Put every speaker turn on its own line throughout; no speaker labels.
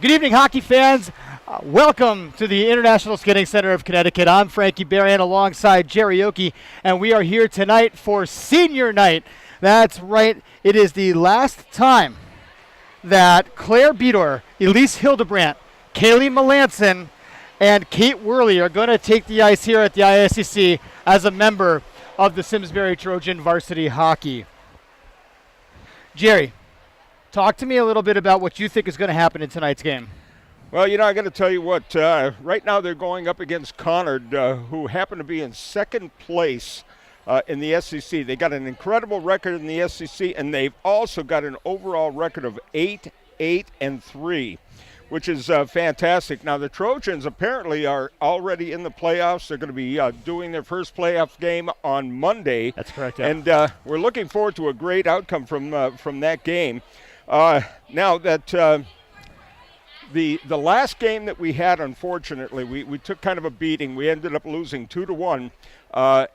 Good evening, hockey fans. Welcome to the International Skating Center of Connecticut. I'm Frankie Barron alongside Jerry Oki, and we are here tonight for Senior Night. That's right. It is the last time that Claire Beador, Elise Hildebrandt, Kaylee Melanson, and Kate Worley are going to take the ice here at the ISCC as a member of the Simsbury Trojan varsity hockey. Jerry, talk to me a little bit about what you think is going to happen in tonight's game.
Well, I got to tell you what, right now they're going up against Conard, who happen to be in second place in the SEC. They got an incredible record in the SEC, and they've also got an overall record of 8-8-3, which is fantastic. Now, the Trojans apparently are already in the playoffs. They're going to be doing their first playoff game on Monday.
That's correct, yeah.
And we're looking forward to a great outcome from that game. Now that the last game that we had, unfortunately, we took kind of a beating. We ended up losing 2-1,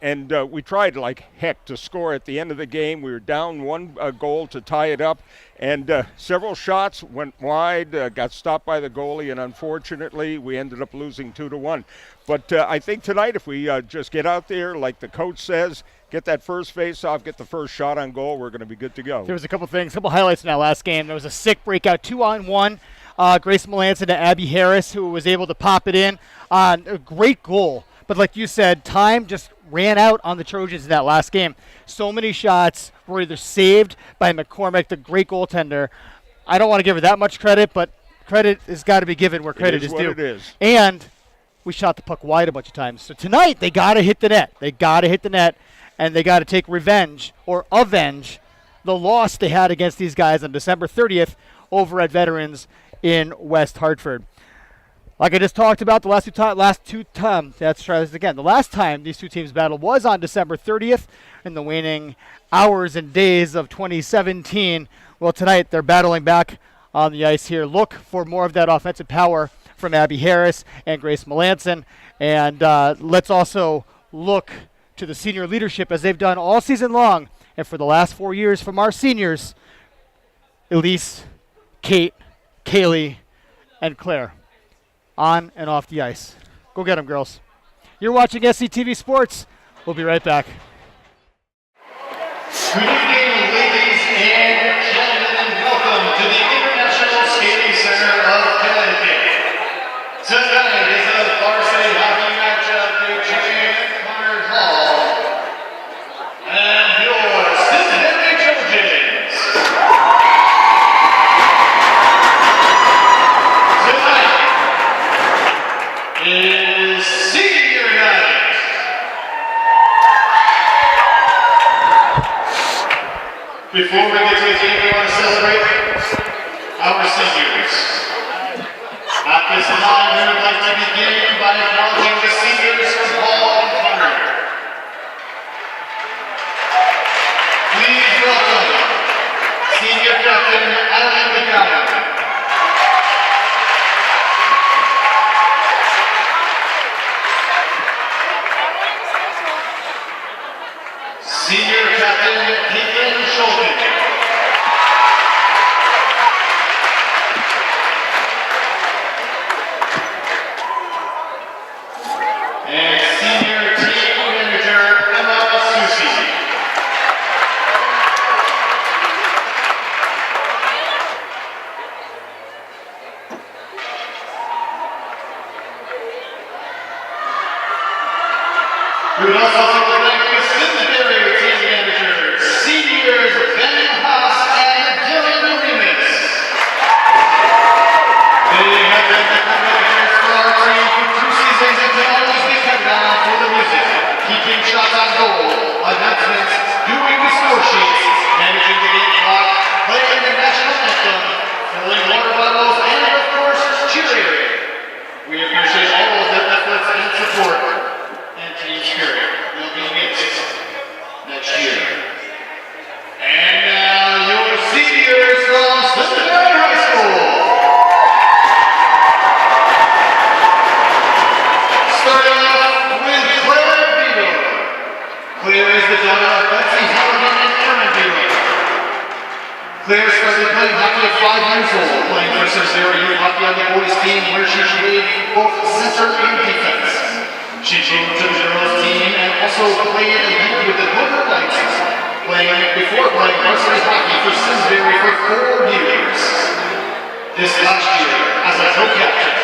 and we tried like heck to score at the end of the game. We were down one goal to tie it up, and several shots went wide, got stopped by the goalie, and unfortunately we ended up losing 2-1. But I think tonight, if we just get out there, like the coach says, get that first face-off, get the first shot on goal, we're going to be good to go.
There was a couple highlights in that last game. There was a sick breakout 2-on-1. Grace Melanson to Abby Harris, who was able to pop it in on a great goal. But like you said, time just ran out on the Trojans in that last game. So many shots were either saved by McCormick, the great goaltender. I don't want to give her that much credit, but credit has got to be given where credit is due.
It is.
And we shot the puck wide a bunch of times. So tonight, they got to hit the net. They got to hit the net, and they got to take revenge or avenge the loss they had against these guys on December 30th over at Veterans in West Hartford. Like I just talked about, the last time these two teams battled was on December 30th in the waning hours and days of 2017. Well, tonight they're battling back on the ice here. Look for more of that offensive power from Abby Harris and Grace Melanson. And let's also look to the senior leadership as they've done all season long. And for the last 4 years from our seniors, Elise, Kate, Kaylee, and Claire, on and off the ice. Go get them, girls. You're watching SCTV Sports. We'll be right back.
Good evening, ladies and gentlemen, and welcome to the International Skating Center of Connecticut. Tonight is a varsity hockey matchup between Conard Hall and your Simsbury Trojans. Is Senior Night. Before we get to the game, we want to celebrate our seniors. At this time, we would like to begin by acknowledging the seniors from Hall and Conard. Please welcome Senior Captain Alan McGowan. Senior Captain Caitlin Schulten. And Senior Team Manager Emma Susi. We would also like to thank the Simsbury team managers, seniors Ben Haas and Dylan Remus. They have been the managers for our team for 2 seasons and can always be counted on for the music, keeping shots on goal, announcements, doing the score sheets, managing the game clock, playing the national anthem, filling water bottles, and of course cheering. We appreciate all of their efforts and support. Team spirit will be missed next year. And now your seniors from Simsbury High School. Starting off with Claire Beador. Claire is the daughter of Betsy Halligan and Aaron Beador. Claire started started playing hockey at 5 years old, playing for Simsbury Youth Hockey on the boys team where she played both center and defense. She moved to the girls team and also played a year with the Conard Knights, before playing varsity hockey for Simsbury for 4 years. This last year, as a co-captain,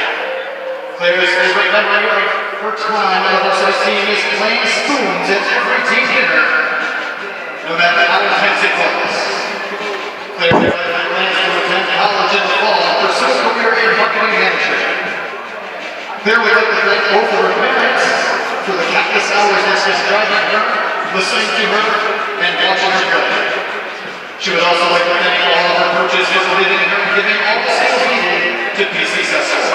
Claire's favorite memory of her time on the varsity team is playing spoons at every team dinner, no matter how intense it was. Claire plans to attend college in the fall and pursue a career in marketing management. Claire would like to thank both of her parents for the countless hours they spent driving her, listening to her, and watching her play. She would also like to thank all of her coaches for believing in her and giving all the skills needed to be successful.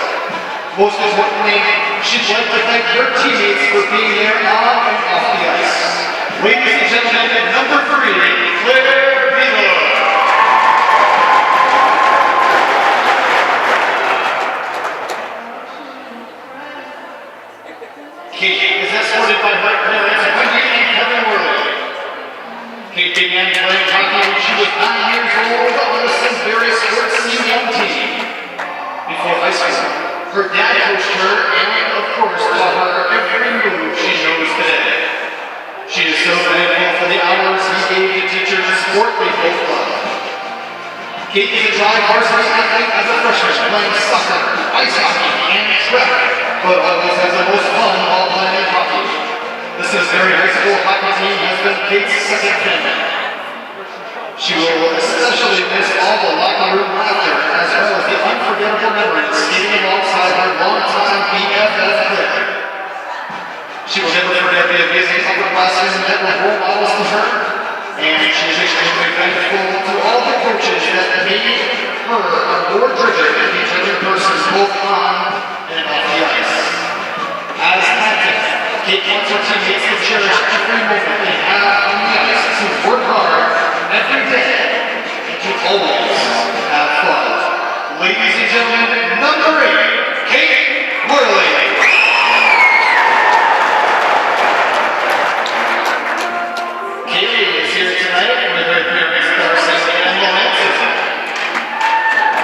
Most importantly, she'd like to thank her teammates for being there on and off the ice. Ladies and gentlemen, number 3, Claire Vila. Kate is escorted by her parents, Wendy and Kevin Worley. Kate began playing hockey when she was 9 years old on the Simsbury Sports C1 team. Before high school, her dad coached her and, of course, taught her every move she knows today. She is so thankful for the hours he gave to teachers and sport they both love. Kate is a tried varsity athlete as a freshman, playing soccer, ice hockey, and track, but always has the most fun while playing hockey. The Simsbury High School hockey team has been Kate's second family. She will especially miss all the locker room laughter as well as the unforgettable memories skating alongside her longtime BFF Claire. She will never forget the amazing upperclassmen that were role models to her, and she is extremely thankful to all the coaches that made her a more driven and determined person both on and off the ice. As captain, Kate wants her teammates to cherish every moment they have on the ice, to work hard every day, and to always have fun. Ladies and gentlemen, number 8, Kate Worley. Kaylee is here tonight with her parents, Darcy and Lawrence.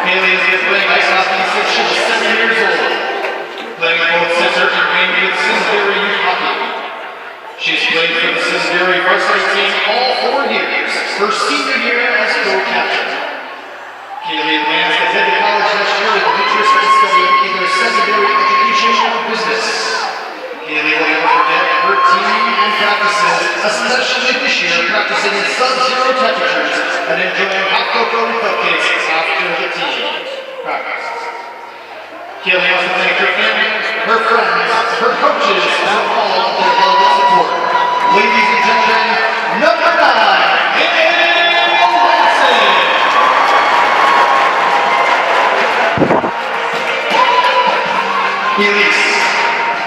Kaylee has been playing ice hockey since she was 7 years old, playing both center and wing with Simsbury Youth Hockey. She's played for the Simsbury varsity team all 4 years, her senior year as co-captain. Kaylee plans to head to college next year with an interest in studying either secondary education or business. Kaylee will never forget her team and practices, especially this year practicing in sub-zero temperatures and enjoying hot cocoa and cupcakes after the team practice. Kaylee also thanks her family, her friends, her coaches, and all of their love and support. Ladies and gentlemen, number 9, Hannah Lansing. Elise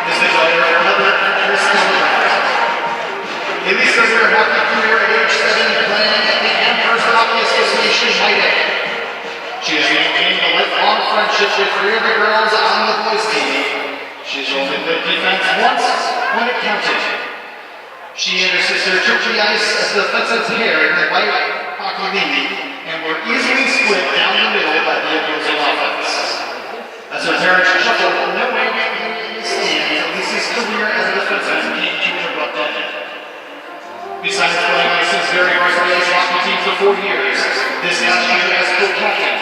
is the daughter of Heather and Kristen Conard. Elise started her hockey career at age 7 playing at the Amherst Hockey Association High Day. She has maintained a lifelong friendship with 3 of the girls on the boys team. She's only played defense once when it counted. She and her sister took the ice as the defensive pair in the white hockey league and were easily split down the middle by the opposing offense. As her parents shuffled no way in the stands, Elise's career as a defenseman came to an abrupt end. Besides playing on the Simsbury varsity ice hockey team for 4 years, this last year as co-captain,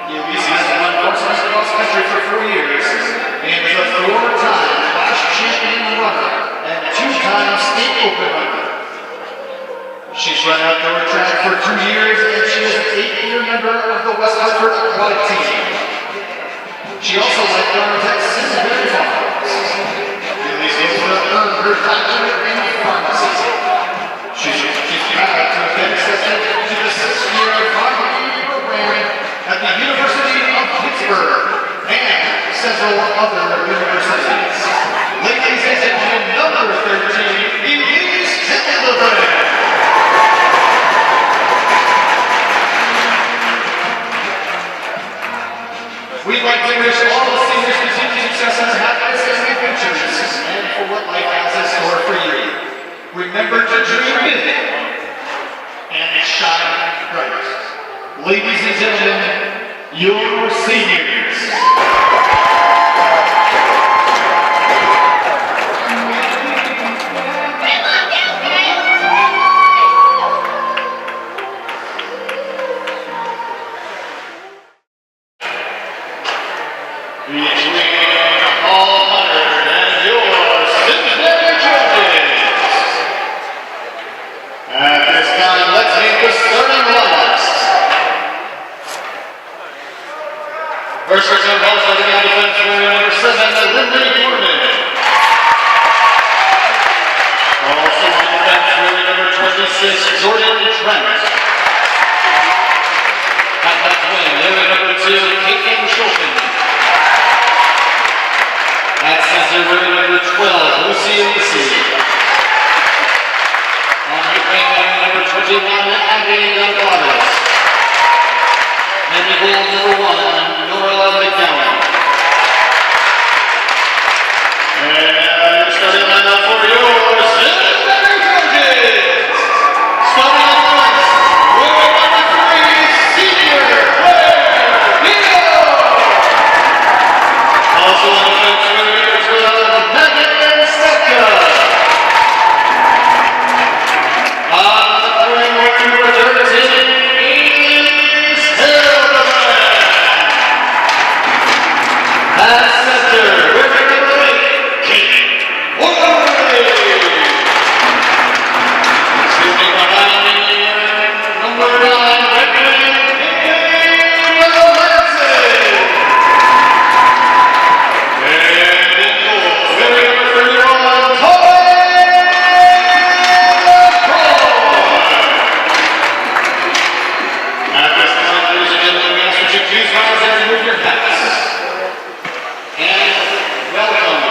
Elise has won varsity cross country for 4 years and is a 4-time Flash champion runner and 2-time state open runner. She's run outdoor track for 2 years and she is an 8-year member of the West Hartford aquatic team. She also lifeguards at Simsbury Farms. Elise also earned her doctorate in pharmacy. She's proud to have been accepted to the 6-year pharmacy program at the University of Pittsburgh and several other universities. Ladies and gentlemen, number 13, Elise Hildebrand. We'd like to wish all the seniors continued success and happiness in their adventures and for what life has in store for you. Remember to dream big and shine bright. Ladies and gentlemen, your seniors. Between Conard and your Simsbury Trojans. At this time, let's meet the starting lineups. First person ball starting on defense for number 7, Lindsay Gorman. Also on defense for number 26, Jordan Trent. At left wing, number 2, Caitlin Schulten. At center, number 12, Lucy Lisi. On right wing, number 21, Abby Delgados. And the goal number 1, Nora McDowell. And now your starting lineup for your Simsbury Trojans. Starting at once, with number 3, senior Claire Vito. Also on defense, number 12, Megan Stepka. On the wing, number 13, Elise Hildebrand. At center, with number 8, Kate Worley. Sitting behind number 9, Becky Melanson. And in goal, with number 31, Toy At this time, ladies and gentlemen, we ask that you please rise and remove your hats. And welcome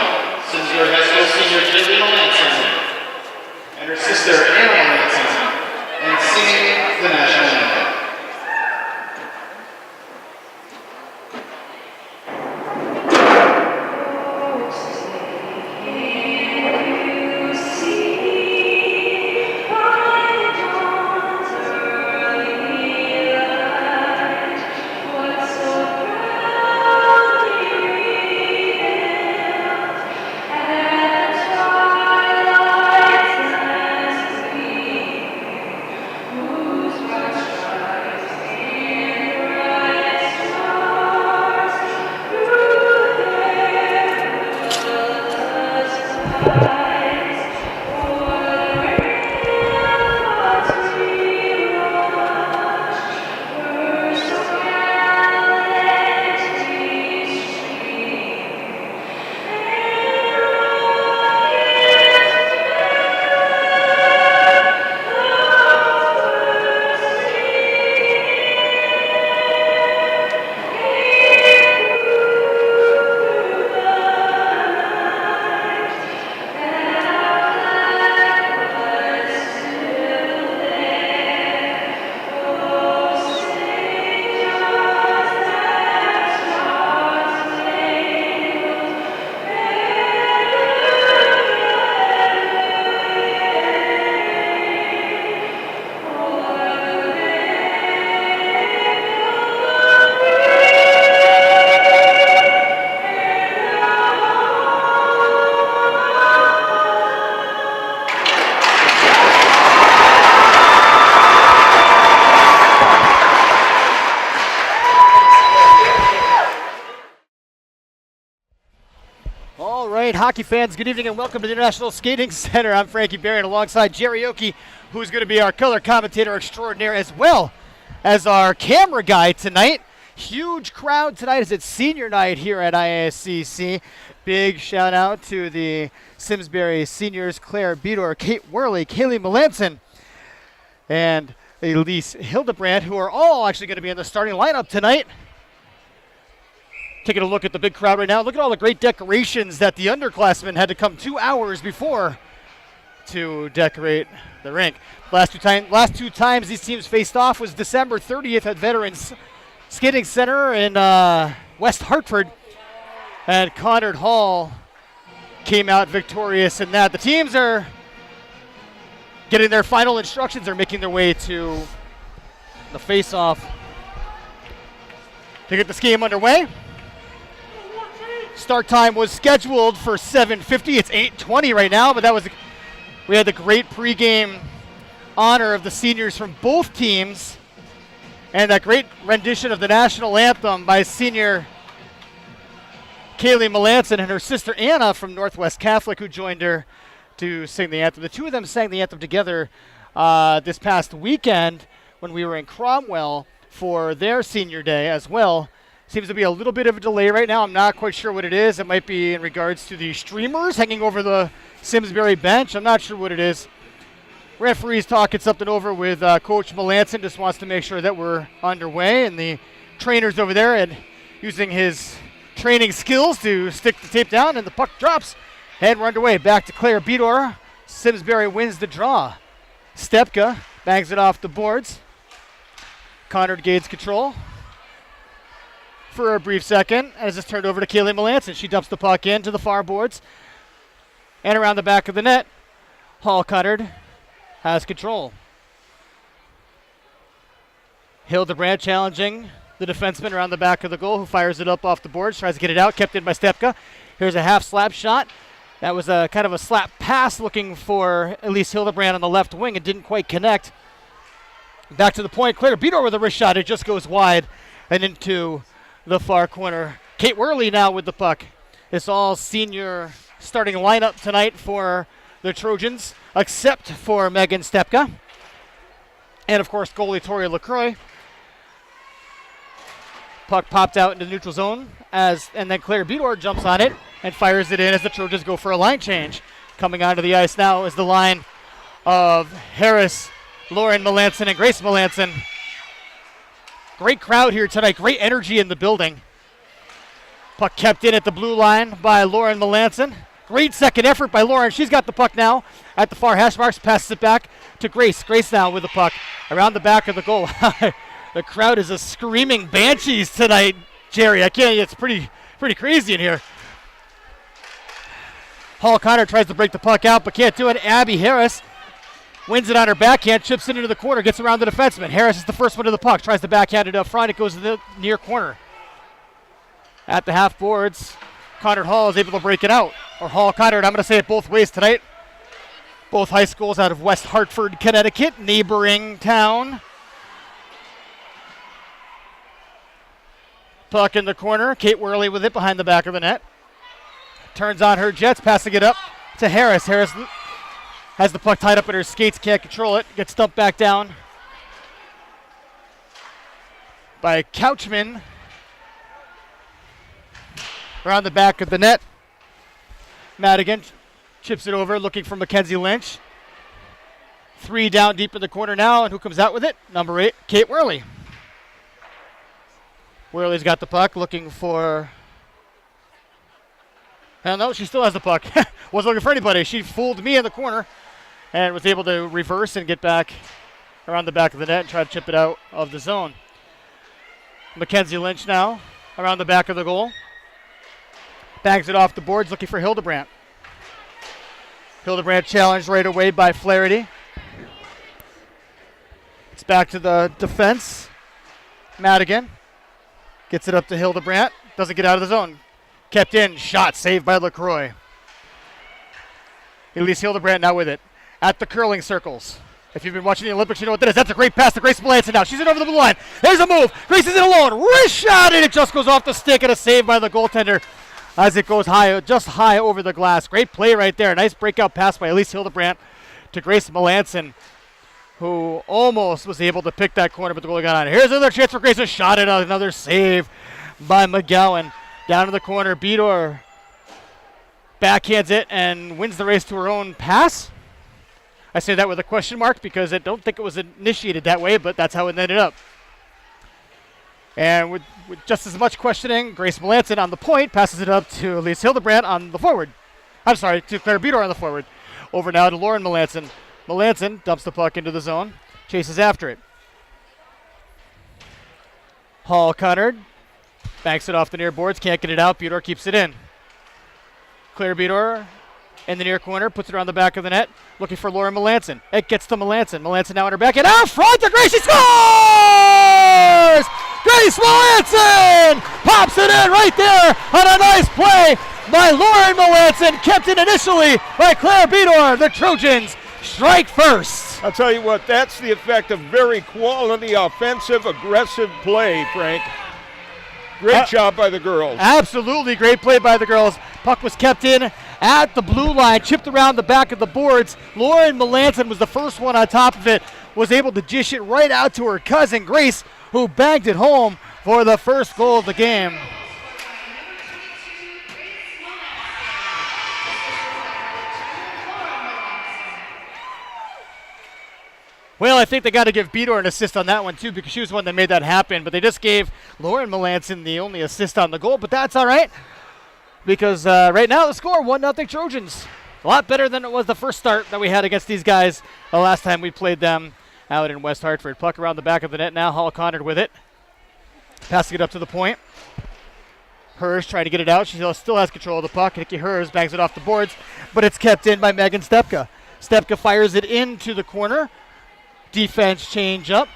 Simsbury High School senior Kaylee Melanson and her sister Anna Melanson and singing the national anthem.
All right, hockey fans, good evening and welcome to the International Skating Center. I'm Frankie Barron alongside Jerry Oki, who's going to be our color commentator extraordinaire as well as our camera guy tonight. Huge crowd tonight as it's senior night here at ISCC. Big shout out to the Simsbury seniors, Claire Beador, Kate Worley, Kaylee Melanson, and Elise Hildebrand, who are all actually going to be in the starting lineup tonight. Taking a look at the big crowd right now. Look at all the great decorations that the underclassmen had to come 2 hours before to decorate the rink. Last two times these teams faced off was December 30th at Veterans Skating Center in West Hartford. And Conard Hall came out victorious in that. The teams are getting their final instructions. They're making their way to the face-off to get this game underway. Start time was scheduled for 7:50. It's 8:20 right now, but we had the great pregame honor of the seniors from both teams and that great rendition of the national anthem by senior Kaylee Melanson and her sister Anna from Northwest Catholic, who joined her to sing the anthem. The two of them sang the anthem together this past weekend when we were in Cromwell for their senior day as well. Seems to be a little bit of a delay right now. I'm not quite sure what it is. It might be in regards to the streamers hanging over the Simsbury bench. I'm not sure what it is. Referee's talking something over with Coach Melanson, just wants to make sure that we're underway, and the trainer's over there and using his training skills to stick the tape down, and the puck drops, and we're underway. Back to Claire Bedor. Simsbury wins the draw. Stepka bangs it off the boards. Conard gains control for a brief second as it's turned over to Kaylee Melanson. She dumps the puck into the far boards and around the back of the net. Hall Conard has control. Hildebrand challenging the defenseman around the back of the goal, who fires it up off the boards, tries to get it out, kept in by Stepka. Here's a half slap shot. That was a kind of a slap pass looking for Elise Hildebrand on the left wing. It didn't quite connect. Back to the point. Claire Bedor with a wrist shot. It just goes wide and into the far corner. Kate Worley now with the puck. It's all senior starting lineup tonight for the Trojans, except for Megan Stepka. And, of course, goalie Tori LaCroix. Puck popped out into the neutral zone, and then Claire Bedor jumps on it and fires it in as the Trojans go for a line change. Coming onto the ice now is the line of Harris, Lauren Melanson, and Grace Melanson. Great crowd here tonight. Great energy in the building. Puck kept in at the blue line by Lauren Melanson. Great second effort by Lauren. She's got the puck now at the far hash marks. Passes it back to Grace. Grace now with the puck around the back of the goal. The crowd is a screaming banshees tonight, Jerry. I can't. It's pretty crazy in here. Hall Conard tries to break the puck out, but can't do it. Abby Harris wins it on her backhand, chips it into the corner, gets around the defenseman. Harris is the first one to the puck, tries to backhand it up front. It goes to the near corner. At the half boards, Conard Hall is able to break it out. Or Hall Conard, I'm going to say it both ways tonight. Both high schools out of West Hartford, Connecticut, neighboring town. Puck in the corner. Kate Worley with it behind the back of the net. Turns on her jets, passing it up to Harris. Harris has the puck tied up in her skates, can't control it. Gets dumped back down by Couchman. Around the back of the net. Madigan chips it over, looking for Mackenzie Lynch. 3 down deep in the corner now, and who comes out with it? Number 8, Kate Worley. Worley's got the puck, looking for... I don't know, she still has the puck. Wasn't looking for anybody. She fooled me in the corner and was able to reverse and get back around the back of the net and try to chip it out of the zone. Mackenzie Lynch now around the back of the goal. Bags it off the boards, looking for Hildebrand. Hildebrand challenged right away by Flaherty. It's back to the defense. Madigan gets it up to Hildebrand. Doesn't get out of the zone. Kept in, shot, saved by LaCroix. Elise Hildebrand now with it. At the curling circles. If you've been watching the Olympics, you know what that is. That's a great pass to Grace Melanson now. She's in over the blue line. There's a move. Grace is in alone. Wrist shot, and it just goes off the stick, and a save by the goaltender as it goes high, just high over the glass. Great play right there. Nice breakout pass by Elise Hildebrand to Grace Melanson, who almost was able to pick that corner, but the goalie got on it. Here's another chance for Grace. A shot at another save by McGowan. Down in the corner, Bedor backhands it and wins the race to her own pass. I say that with a question mark because I don't think it was initiated that way, but that's how it ended up. And with just as much questioning, Grace Melanson on the point passes it up to Elise Hildebrand on the forward. I'm sorry, to Claire Bedor on the forward. Over now to Lauren Melanson. Melanson dumps the puck into the zone, chases after it. Hall Conard banks it off the near boards, can't get it out. Bedor keeps it in. Claire Bedor in the near corner, puts it around the back of the net, looking for Lauren Melanson. It gets to Melanson. Melanson now on her back, and out front to Grace, she scores! Grace Melanson pops it in right there on a nice play by Lauren Melanson, kept in initially by Claire Bedor. The Trojans strike first.
I'll tell you what, that's the effect of very quality, offensive, aggressive play, Frank. Great job by the girls.
Absolutely great play by the girls. Puck was kept in at the blue line, chipped around the back of the boards. Lauren Melanson was the first one on top of it, was able to dish it right out to her cousin Grace, who bagged it home for the first goal of the game. Well, I think they got to give Bedor an assist on that one, too, because she was the one that made that happen. But they just gave Lauren Melanson the only assist on the goal. But that's all right, because right now the score, 1-0 Trojans. A lot better than it was the first start that we had against these guys the last time we played them out in West Hartford. Puck around the back of the net now. Conard with it. Passing it up to the point. Hers trying to get it out. She still has control of the puck. Nikki Hers bangs it off the boards, but it's kept in by Megan Stepka. Stepka fires it into the corner. Defense change up.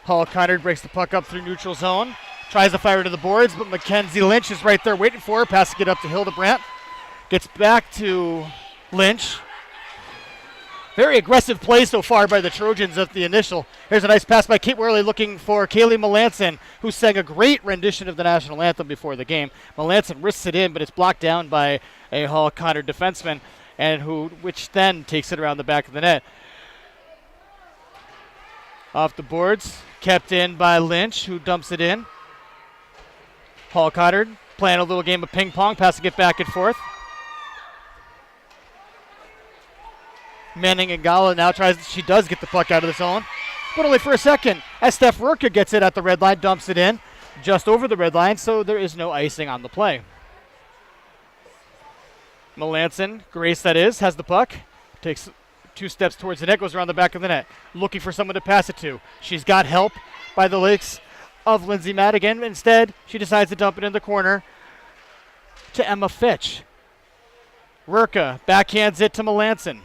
Conard breaks the puck up through neutral zone. Tries to fire to the boards, but Mackenzie Lynch is right there waiting for her. Passing it up to Hildebrandt. Gets back to Lynch. Very aggressive play so far by the Trojans at the initial. Here's a nice pass by Kate Worley looking for Kaylee Melanson, who sang a great rendition of the national anthem before the game. Melanson risks it in, but it's blocked down by a Conard defenseman, which then takes it around the back of the net. Off the boards, kept in by Lynch, who dumps it in. Conard playing a little game of ping pong, passing it back and forth. Manning and Gala now she does get the puck out of the zone, but only for a second, as Steph Rurka gets it at the red line, dumps it in just over the red line, so there is no icing on the play. Melanson, Grace that is, has the puck, takes 2 steps towards the net, goes around the back of the net, looking for someone to pass it to. She's got help by the likes of Lindsay Madigan. Instead, she decides to dump it in the corner to Emma Fitch. Rurka backhands it to Melanson.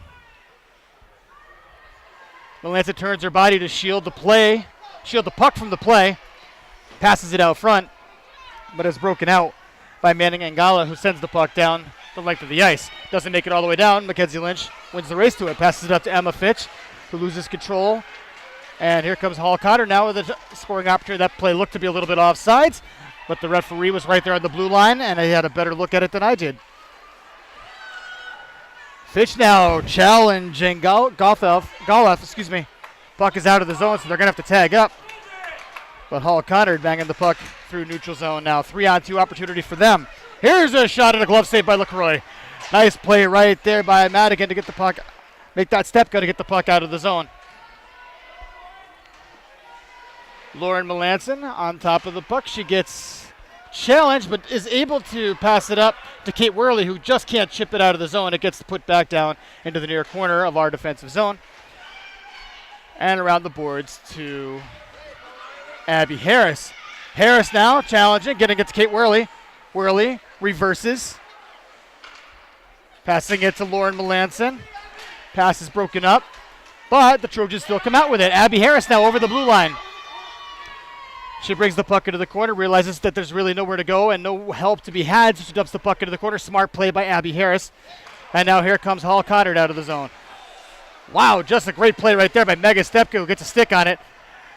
Melanson turns her body to shield the puck from the play, passes it out front, but is broken out by Manning Angala, who sends the puck down the length of the ice. Doesn't make it all the way down. Mackenzie Lynch wins the race to it, passes it up to Emma Fitch, who loses control. And here comes Conard now with a scoring opportunity. That play looked to be a little bit offsides, but the referee was right there on the blue line, and he had a better look at it than I did. Fitch now challenging Golef. Puck is out of the zone, so they're going to have to tag up. But Conard banging the puck through neutral zone now. 3-on-2 opportunity for them. Here's a shot at a glove save by LaCroix. Nice play right there by Madigan to get the puck. Make that Stepka to get the puck out of the zone. Lauren Melanson on top of the puck. She gets challenged, but is able to pass it up to Kate Worley, who just can't chip it out of the zone. It gets put back down into the near corner of our defensive zone. And around the boards to Abby Harris. Harris now challenging, getting it to Kate Worley. Worley reverses. Passing it to Lauren Melanson. Pass is broken up, but the Trojans still come out with it. Abby Harris now over the blue line. She brings the puck into the corner, realizes that there's really nowhere to go and no help to be had, so she dumps the puck into the corner. Smart play by Abby Harris. And now here comes Conard out of the zone. Wow, just a great play right there by Megan Stepka, who gets a stick on it.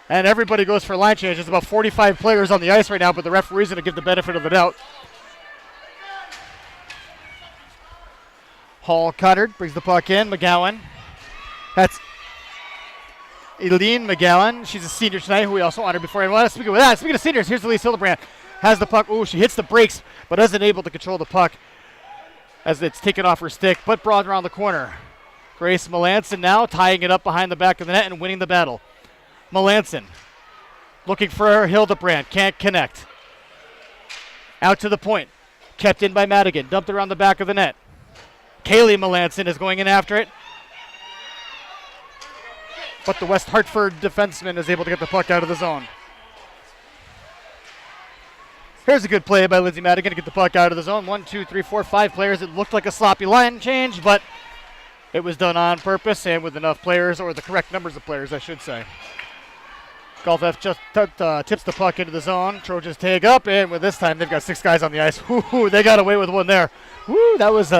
And everybody goes for line change. There's about 45 players on the ice right now, but the referee's going to give the benefit of the doubt. Conard brings the puck in. McGowan. That's Eileen McGowan. She's a senior tonight, who we also honored before. And speaking of seniors, here's Elise Hildebrandt. Has the puck. Ooh, she hits the brakes, but isn't able to control the puck as it's taken off her stick, but brought around the corner. Grace Melanson now tying it up behind the back of the net and winning the battle. Melanson looking for Hildebrandt. Can't connect. Out to the point. Kept in by Madigan. Dumped around the back of the net. Kaylee Melanson is going in after it. But the West Hartford defenseman is able to get the puck out of the zone. Here's a good play by Lindsay Madigan to get the puck out of the zone. 1, 2, 3, 4, 5 players. It looked like a sloppy line change, but it was done on purpose and with enough players, or the correct numbers of players, I should say. Golf F just tips the puck into the zone. Trojans tag up, and with this time, they've got 6 guys on the ice. Woo, they got away with one there. Woo, that was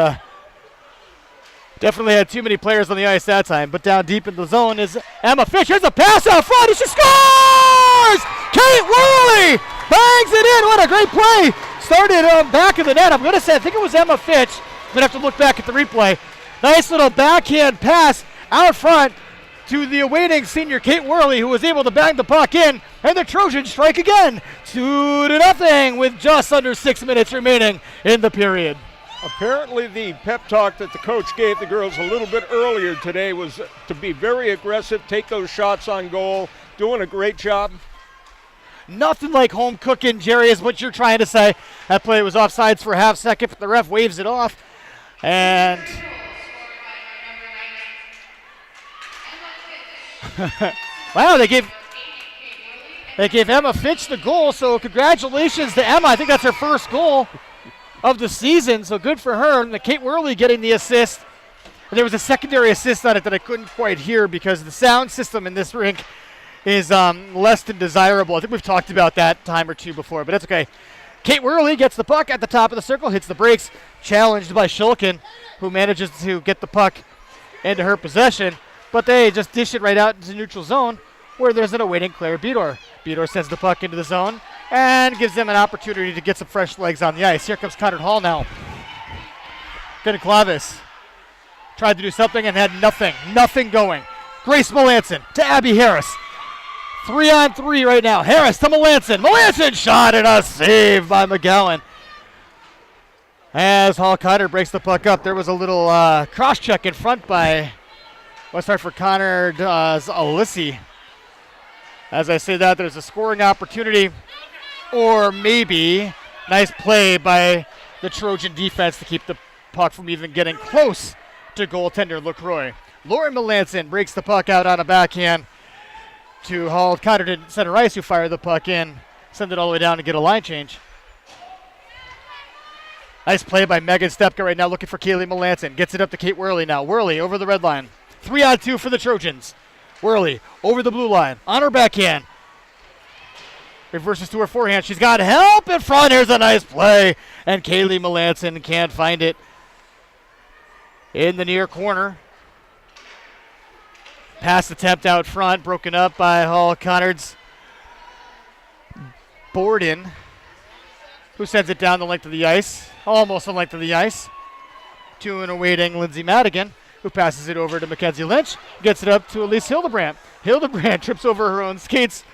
definitely had too many players on the ice that time. But down deep in the zone is Emma Fitch. Here's a pass out front, and she scores! Kate Worley bangs it in. What a great play. Started back of the net. I'm going to say, I think it was Emma Fitch. I'm going to have to look back at the replay. Nice little backhand pass out front to the awaiting senior Kate Worley, who was able to bang the puck in, and the Trojans strike again, 2-0 with just under 6 minutes remaining in the period.
Apparently the pep talk that the coach gave the girls a little bit earlier today was to be very aggressive, take those shots on goal, doing a great job.
Nothing like home cooking, Jerry, is what you're trying to say. That play was offsides for a half second, but the ref waves it off. And wow, they gave Emma Fitch the goal, so congratulations to Emma. I think that's her first goal of the season, so good for her. And the Kate Worley getting the assist. And there was a secondary assist on it that I couldn't quite hear because the sound system in this rink is less than desirable. I think we've talked about that time or two before, but that's okay. Kate Worley gets the puck at the top of the circle, hits the brakes, challenged by Shulkin, who manages to get the puck into her possession, but they just dish it right out into neutral zone where there's an awaiting Claire Bedor. Bedor sends the puck into the zone and gives them an opportunity to get some fresh legs on the ice. Here comes Conard Hall now. Good Clavis. Tried to do something and had nothing going. Grace Melanson to Abby Harris. 3-on-3 right now. Harris to Melanson. Melanson shot and a save by McGowan. As Hall Conard breaks the puck up, there was a little cross-check in front by West Hartford Conard's Alissi. As I say that, there's a scoring opportunity, or maybe nice play by the Trojan defense to keep the puck from even getting close to goaltender LaCroix. Lauren Melanson breaks the puck out on a backhand to Hall Conard to center ice, who fired the puck in, send it all the way down to get a line change. Nice play by Megan Stepka right now, looking for Kaylee Melanson. Gets it up to Kate Worley now. Worley over the red line. 3-on-2 for the Trojans. Worley over the blue line. On her backhand. Reverses to her forehand. She's got help in front. Here's a nice play. And Kaylee Melanson can't find it in the near corner. Pass attempt out front. Broken up by Hall Conard's Borden, who sends it down the length of the ice. Almost the length of the ice. To an awaiting Lindsay Madigan, who passes it over to Mackenzie Lynch. Gets it up to Elise Hildebrandt. Hildebrandt trips over her own skates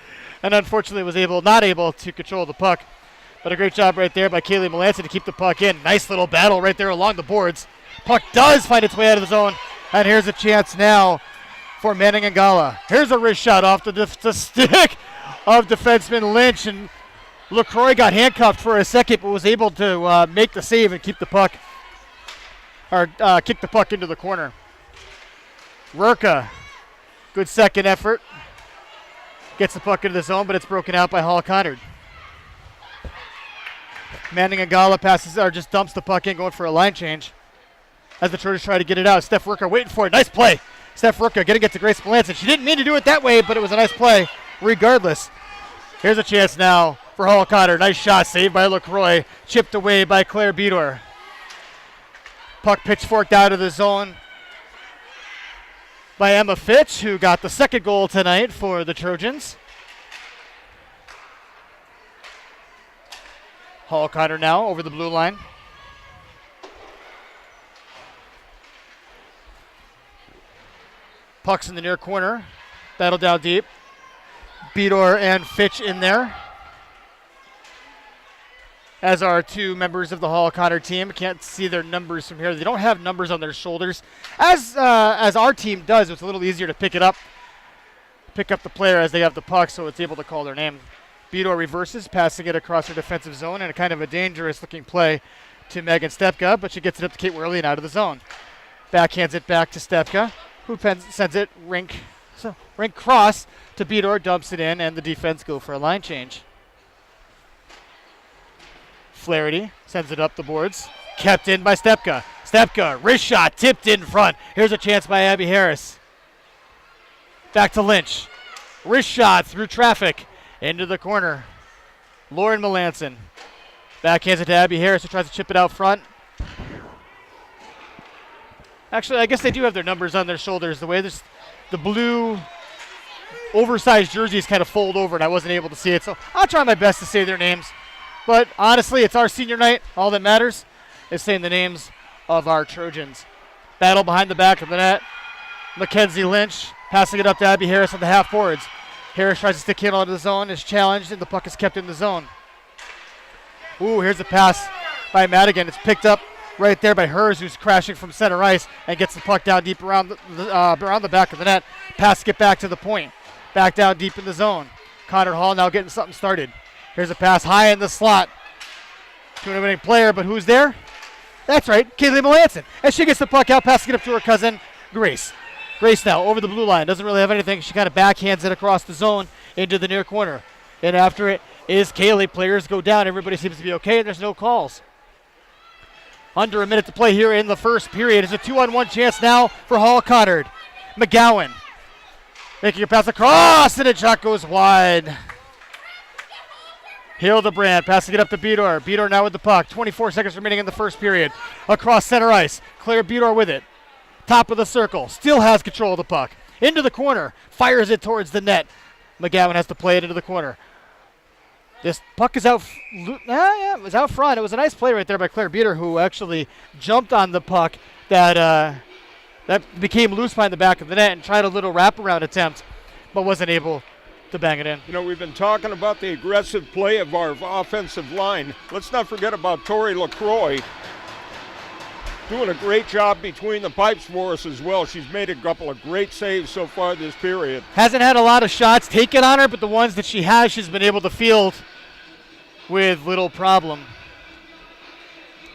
and unfortunately was not able to control the puck. But a great job right there by Kaylee Melanson to keep the puck in. Nice little battle right there along the boards. Puck does find its way out of the zone. And here's a chance now for Manning and Gala. Here's a wrist shot off the stick of defenseman Lynch. And LaCroix got handcuffed for a second, but was able to make the save and keep the puck, or kick the puck into the corner. Rurka, good second effort. Gets the puck into the zone, but it's broken out by Hall Conard. Manning and Gala passes, or just dumps the puck in, going for a line change. As the Trojans try to get it out, Steph Rurka waiting for it. Nice play. Steph Rurka getting it to Grace Melanson. She didn't mean to do it that way, but it was a nice play regardless. Here's a chance now for Hall Conard. Nice shot, saved by LaCroix. Chipped away by Claire Bedor. Puck pitchforked out of the zone by Emma Fitch, who got the second goal tonight for the Trojans. Hall Conard now over the blue line. Puck's in the near corner. Battle down deep. Bedor and Fitch in there, as are two members of the Hall Conard team. Can't see their numbers from here. They don't have numbers on their shoulders, as our team does. It's a little easier to pick up the player as they have the puck, so it's able to call their name. Bedor reverses, passing it across her defensive zone, and a kind of a dangerous-looking play to Megan Stepka, but she gets it up to Kate Worley and out of the zone. Backhands it back to Stepka, who sends it rink cross to Bedor, dumps it in, and the defense go for a line change. Flaherty sends it up the boards. Kept in by Stepka. Stepka, wrist shot, tipped in front. Here's a chance by Abby Harris. Back to Lynch. Wrist shot through traffic into the corner. Lauren Melanson backhands it to Abby Harris, who tries to chip it out front. Actually, I guess they do have their numbers on their shoulders. The way the blue oversized jerseys kind of fold over, and I wasn't able to see it. So I'll try my best to say their names. But honestly, it's our senior night. All that matters is saying the names of our Trojans. Battle behind the back of the net. Mackenzie Lynch passing it up to Abby Harris on the half boards. Harris tries to stick handle into the zone, is challenged, and the puck is kept in the zone. Ooh, here's a pass by Madigan. It's picked up right there by Hers, who's crashing from center ice and gets the puck down deep around the back of the net. Pass to get back to the point. Back down deep in the zone. Conard Hall now getting something started. Here's a pass high in the slot to an winning player, but who's there? That's right, Kaylee Melanson. And she gets the puck out, passing it up to her cousin, Grace. Grace now over the blue line. Doesn't really have anything. She kind of backhands it across the zone into the near corner. And after it is Kaylee. Players go down. Everybody seems to be okay, and there's no calls. Under a minute to play here in the first period. It's a 2-on-1 chance now for Hall Conard. McGowan making a pass across, and a shot goes wide. Hildebrand passing it up to Bedor. Bedor now with the puck. 24 seconds remaining in the first period. Across center ice. Claire Bedor with it. Top of the circle. Still has control of the puck. Into the corner. Fires it towards the net. McGowan has to play it into the corner. This puck is out. It was out front. It was a nice play right there by Claire Bedor, who actually jumped on the puck that became loose behind the back of the net and tried a little wraparound attempt, but wasn't able to bang it in.
You know, we've been talking about the aggressive play of our offensive line. Let's not forget about Tori LaCroix doing a great job between the pipes for us as well. She's made a couple of great saves so far this period.
Hasn't had a lot of shots taken on her, but the ones that she has, she's been able to field with little problem.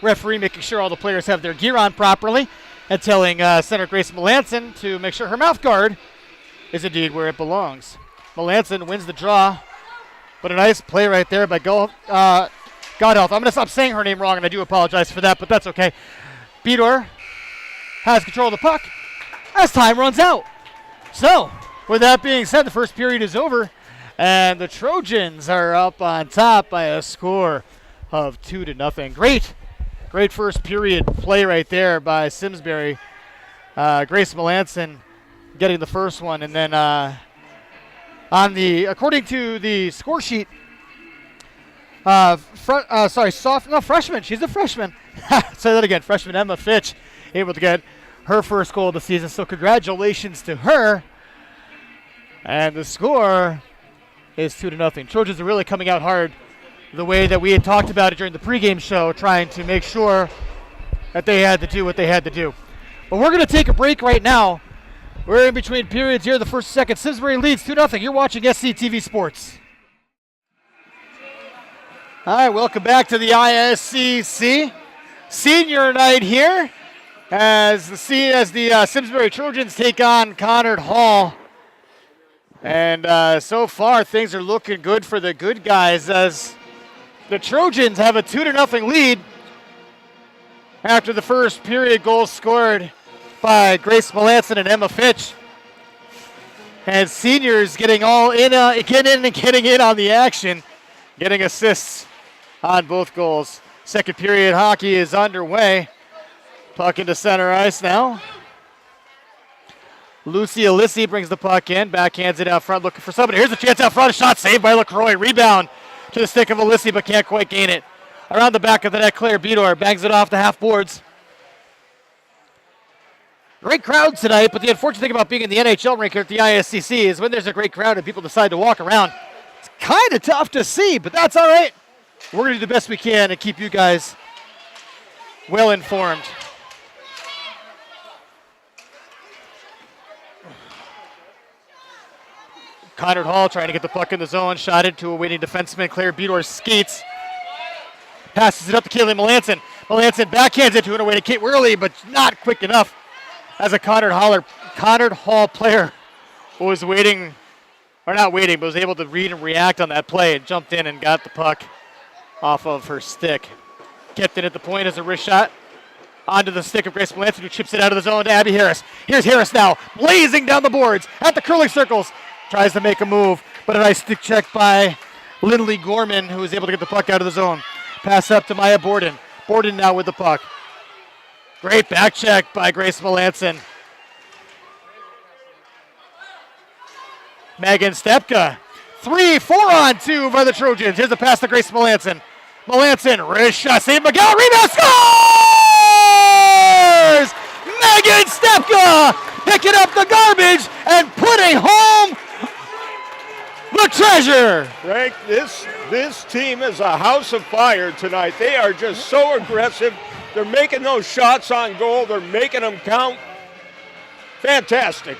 Referee making sure all the players have their gear on properly and telling center Grace Melanson to make sure her mouth guard is indeed where it belongs. Melanson wins the draw, but a nice play right there by Godhealth. I'm going to stop saying her name wrong, and I do apologize for that, but that's okay. Bedor has control of the puck as time runs out. So, with that being said, the first period is over, and the Trojans are up on top by a score of 2-0. Great first period play right there by Simsbury. Grace Melanson getting the first one, and then according to the score sheet, freshman. She's a freshman. Say that again. Freshman Emma Fitch able to get her first goal of the season. So congratulations to her. And the score is 2-0. Trojans are really coming out hard the way that we had talked about it during the pregame show, trying to make sure that they had to do what they had to do. But we're going to take a break right now. We're in between periods here. The first and second. Simsbury leads 2-0. You're watching SCTV Sports. All right, welcome back to the ISCC Senior Night here as the Simsbury Trojans take on Conard Hall. And so far, things are looking good for the good guys as the Trojans have a 2-0 lead after the first period goal scored by Grace Melanson and Emma Fitch. And seniors getting in on the action, getting assists on both goals. Second period hockey is underway. Puck into center ice now. Lucy Alissi brings the puck in, backhands it out front, looking for somebody. Here's a chance out front, a shot saved by LaCroix. Rebound to the stick of Alissi, but can't quite gain it. Around the back of the net, Claire Bedor bangs it off the half boards. Great crowd tonight, but the unfortunate thing about being in the NHL rink here at the ISCC is when there's a great crowd and people decide to walk around, it's kind of tough to see, but that's all right. We're going to do the best we can and keep you guys well informed. Conard Hall trying to get the puck in the zone, shot it to a waiting defenseman. Claire Bedor skates, passes it up to Kaylee Melanson. Melanson backhands it to an away to Kate Worley, but not quick enough as a Conard Hall player was waiting, or not waiting, but was able to read and react on that play and jumped in and got the puck off of her stick. Kept it at the point as a wrist shot. Onto the stick of Grace Melanson, who chips it out of the zone to Abby Harris. Here's Harris now, blazing down the boards at the curling circles. Tries to make a move, but a nice stick check by Lindley Gorman, who was able to get the puck out of the zone. Pass up to Maya Borden. Borden now with the puck. Great back check by Grace Melanson. Megan Stepka. 3-4-on-2 by the Trojans. Here's the pass to Grace Melanson. Melanson, wrist shot, save McGowan, rebound, scores! Megan Stepka picking up the garbage and putting home the treasure.
Frank, this team is a house of fire tonight. They are just so aggressive. They're making those shots on goal. They're making them count. Fantastic.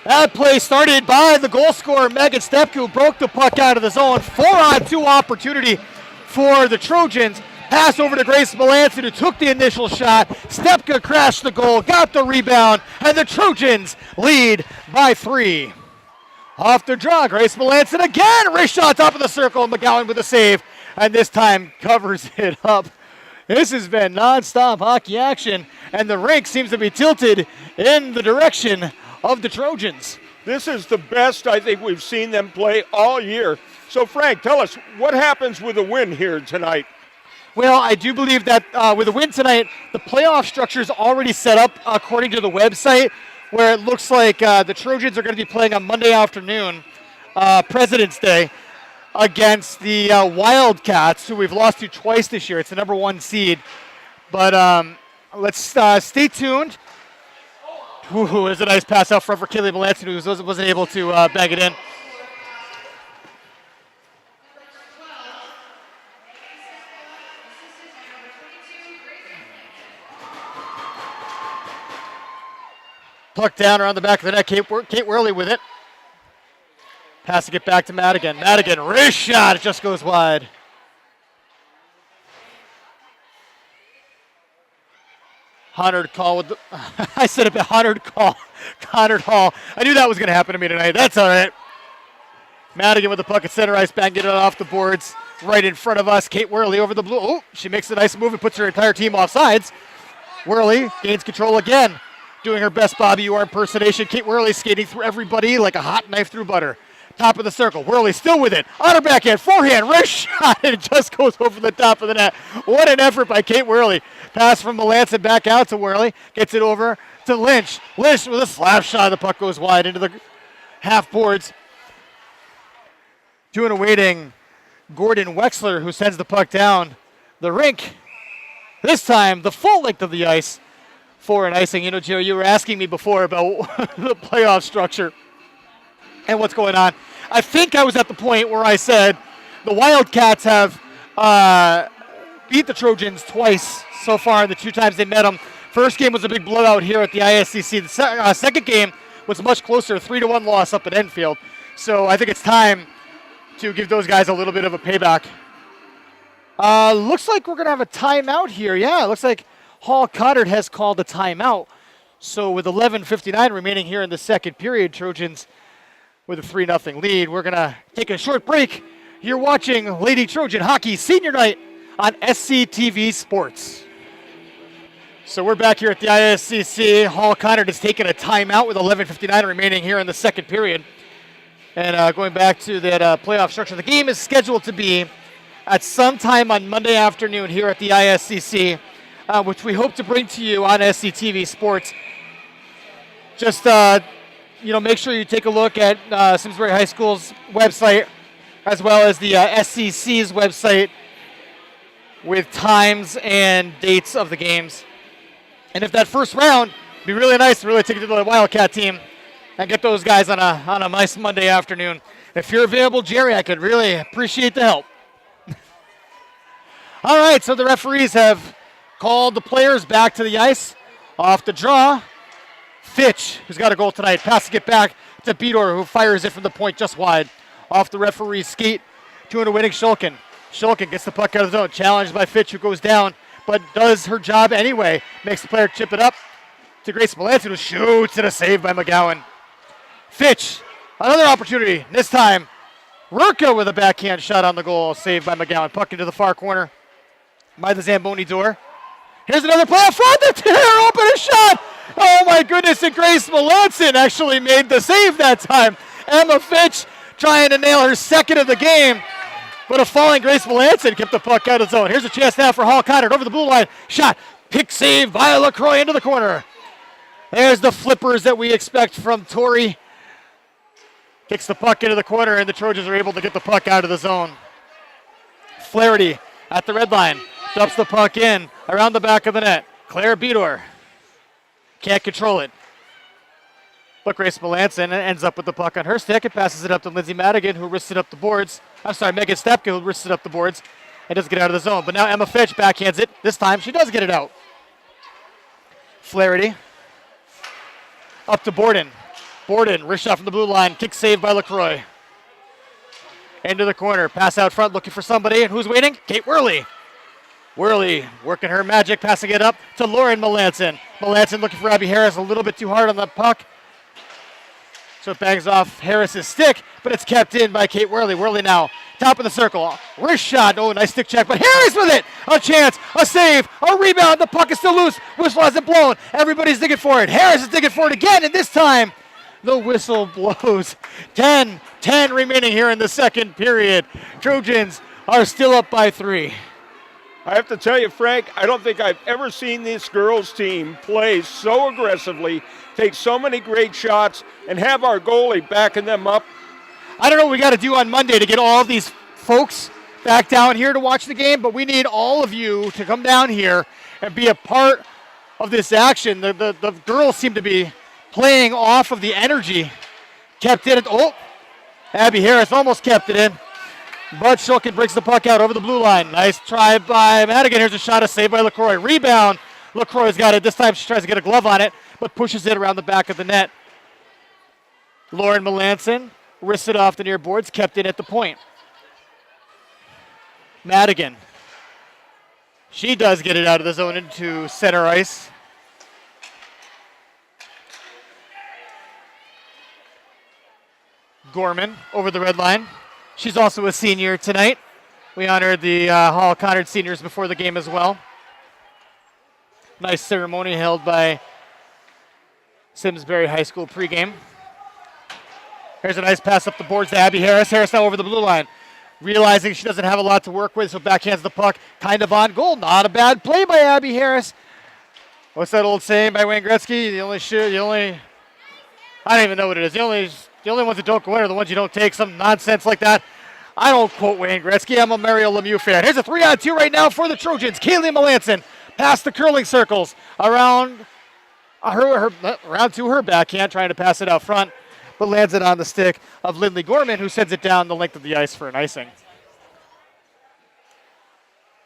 That play started by the goal scorer, Megan Stepka, who broke the puck out of the zone. 4-on-2 opportunity for the Trojans. Pass over to Grace Melanson, who took the initial shot. Stepka crashed the goal, got the rebound, and the Trojans lead by 3. Off the draw, Grace Melanson again. Wrist shot top of the circle. McGowan with a save, and this time covers it up. This has been non-stop hockey action, and the rink seems to be tilted in the direction of the Trojans.
This is the best I think we've seen them play all year. So, Frank, tell us, what happens with a win here tonight?
Well, I do believe that with a win tonight, the playoff structure is already set up according to the website, where it looks like the Trojans are going to be playing on Monday afternoon, President's Day, against the Wildcats, who we've lost to twice this year. It's the number 1 seed. But let's stay tuned. Ooh, there's a nice pass out front for Kaylee Melanson, who wasn't able to bag it in. Puck down around the back of the net. Kate Worley with it. Passing it back to Madigan. Madigan, wrist shot. It just goes wide. Conard call with the, I said it, Conard call. Conard Hall. I knew that was going to happen to me tonight. That's all right. Madigan with the puck at center ice, banging it off the boards right in front of us. Kate Worley over the blue. Oh, she makes a nice move and puts her entire team off sides. Worley gains control again, doing her best Bobby Orr impersonation. Kate Worley skating through everybody like a hot knife through butter. Top of the circle. Worley still with it. On her backhand, forehand, wrist shot, and it just goes over the top of the net. What an effort by Kate Worley. Pass from Melanson back out to Worley. Gets it over to Lynch. Lynch with a slap shot. The puck goes wide into the half boards. To an awaiting Gordon Wexler, who sends the puck down the rink. This time, the full length of the ice for an icing. You know, Joe, you were asking me before about the playoff structure and what's going on. I think I was at the point where I said the Wildcats have beat the Trojans twice so far in the 2 times they met them. First game was a big blowout here at the ISCC. The second game was much closer, 3-1 loss up at Enfield. So I think it's time to give those guys a little bit of a payback. Looks like we're going to have a timeout here. Yeah, it looks like Hall Conard has called a timeout. So with 11:59 remaining here in the second period, Trojans with a 3-0 lead. We're going to take a short break. You're watching Lady Trojan Hockey Senior Night on SCTV Sports. So we're back here at the ISCC. Hall Conard has taken a timeout with 11:59 remaining here in the second period. And going back to that playoff structure, the game is scheduled to be at some time on Monday afternoon here at the ISCC, which we hope to bring to you on SCTV Sports. Just make sure you take a look at Simsbury High School's website as well as the SCC's website with times and dates of the games. And if that first round, it'd be really nice to really take it to the Wildcat team and get those guys on a nice Monday afternoon. If you're available, Jerry, I could really appreciate the help. All right, so the referees have called the players back to the ice. Off the draw, Fitch, who's got a goal tonight, passing it back to Beador, who fires it from the point just wide. Off the referee's skate to an awaiting Shulkin. Shulkin gets the puck out of the zone, challenged by Fitch, who goes down, but does her job anyway. Makes the player chip it up to Grace Melanson, who shoots, and a save by McGowan. Fitch, another opportunity. This time, Rurka with a backhand shot on the goal, saved by McGowan. Puck into the far corner by the Zamboni door. Here's another play up front. The tear open a shot. Oh my goodness, and Grace Melanson actually made the save that time. Emma Fitch trying to nail her second of the game. But a falling Grace Melanson kept the puck out of zone. Here's a chance now for Hall Conard over the blue line. Shot. Pick save by LaCroix into the corner. There's the flippers that we expect from Tori. Kicks the puck into the corner, and the Trojans are able to get the puck out of the zone. Flaherty at the red line. Dumps the puck in around the back of the net. Claire Bedor can't control it. But Grace Melanson ends up with the puck on her stick and passes it up to Lindsay Madigan, who wristed up the boards. Megan Stepka, who wristed up the boards and doesn't get out of the zone. But now Emma Fitch backhands it. This time she does get it out. Flaherty up to Borden. Borden, wrist shot from the blue line. Kick saved by LaCroix. Into the corner. Pass out front looking for somebody. And who's waiting? Kate Worley. Worley working her magic, passing it up to Lauren Melanson. Melanson looking for Abby Harris a little bit too hard on the puck. So it bangs off Harris's stick, but it's kept in by Kate Worley. Worley now, top of the circle. Wrist shot. Oh, nice stick check, but Harris with it. A chance, a save, a rebound. The puck is still loose. Whistle hasn't blown. Everybody's digging for it. Harris is digging for it again, and this time the whistle blows. 10 remaining here in the second period. Trojans are still up by 3.
I have to tell you, Frank, I don't think I've ever seen this girls' team play so aggressively, take so many great shots, and have our goalie backing them up.
I don't know what we got to do on Monday to get all of these folks back down here to watch the game, but we need all of you to come down here and be a part of this action. The girls seem to be playing off of the energy. Kept it. Oh, Abby Harris almost kept it in. But Shulkin breaks the puck out over the blue line. Nice try by Madigan. Here's a shot, a save by LaCroix. Rebound. LaCroix's got it. This time she tries to get a glove on it, but pushes it around the back of the net. Lauren Melanson wrists it off the near boards, kept it at the point. Madigan. She does get it out of the zone into center ice. Gorman over the red line. She's also a senior tonight. We honored the Hall Conard seniors before the game as well. Nice ceremony held by Simsbury High School pregame. Here's a nice pass up the boards to Abby Harris. Harris now over the blue line. Realizing she doesn't have a lot to work with, so backhands the puck kind of on goal. Not a bad play by Abby Harris. What's that old saying by Wayne Gretzky? I don't even know what it is. The only ones that don't go in are the ones you don't take, some nonsense like that. I don't quote Wayne Gretzky. I'm a Mario Lemieux fan. Here's a 3-on-2 right now for the Trojans. Kaylee Melanson past the curling circles around to her backhand, trying to pass it out front, but lands it on the stick of Lindley Gorman, who sends it down the length of the ice for an icing.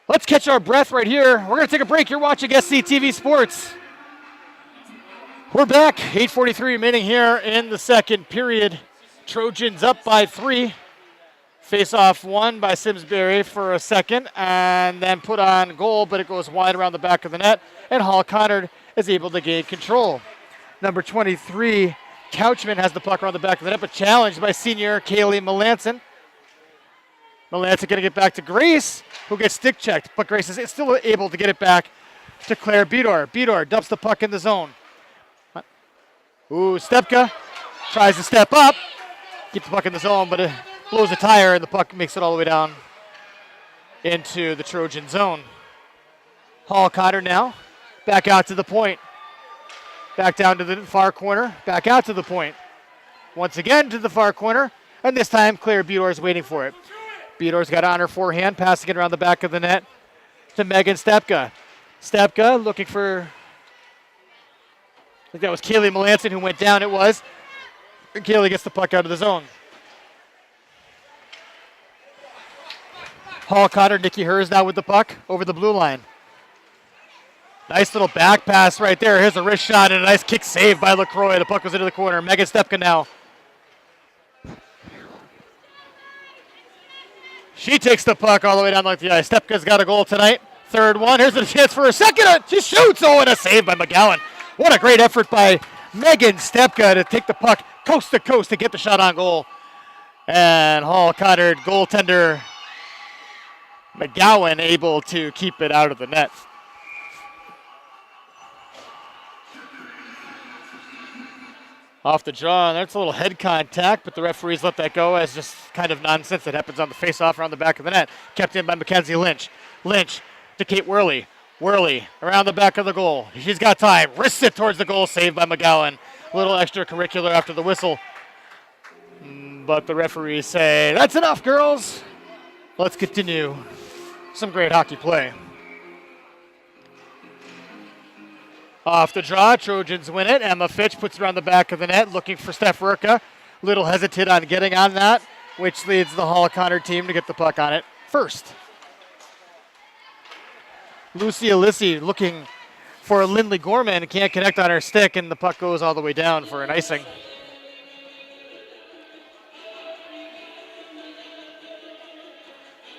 Let's catch our breath right here. We're going to take a break. You're watching SCTV Sports. We're back. 8:43 remaining here in the second period. Trojans up by 3. Face-off won by Simsbury for a second and then put on goal, but it goes wide around the back of the net, and Hall Conard is able to gain control. Number 23, Couchman has the puck around the back of the net, but challenged by senior Kaylee Melanson. Melanson going to get back to Grace, who gets stick checked, but Grace is still able to get it back to Claire Bedor. Bedor dumps the puck in the zone. Ooh, Stepka tries to step up, keep the puck in the zone, but it blows a tire, and the puck makes it all the way down into the Trojan zone. Hall Conard now back out to the point. Back down to the far corner, back out to the point. Once again to the far corner, and this time Claire Bedor is waiting for it. Bedor's got it on her forehand, passing it around the back of the net to Megan Stepka. Stepka looking for, I think that was Kaylee Melanson who went down, it was. And Kaylee gets the puck out of the zone. Hall Conard, Nikki Hers now with the puck over the blue line. Nice little back pass right there. Here's a wrist shot and a nice kick save by LaCroix. The puck goes into the corner. Megan Stepka now. She takes the puck all the way down like the ice. Stepka's got a goal tonight. Third one. Here's a chance for a second. She shoots. Oh, and a save by McGowan. What a great effort by Megan Stepka to take the puck coast to coast to get the shot on goal. And Hall Conard, goaltender McGowan, able to keep it out of the net. Off the draw, and that's a little head contact, but the referees let that go as just kind of nonsense that happens on the face-off around the back of the net. Kept in by Mackenzie Lynch. Lynch to Kate Worley. Worley around the back of the goal. She's got time. Wrists it towards the goal, saved by McGowan. A little extracurricular after the whistle. But the referees say, that's enough, girls. Let's continue. Some great hockey play. Off the draw, Trojans win it. Emma Fitch puts it around the back of the net, looking for Steph Rurka. Little hesitant on getting on that, which leads the Hall Conard team to get the puck on it first. Lucy Alissi looking for Lindley Gorman, can't connect on her stick, and the puck goes all the way down for an icing.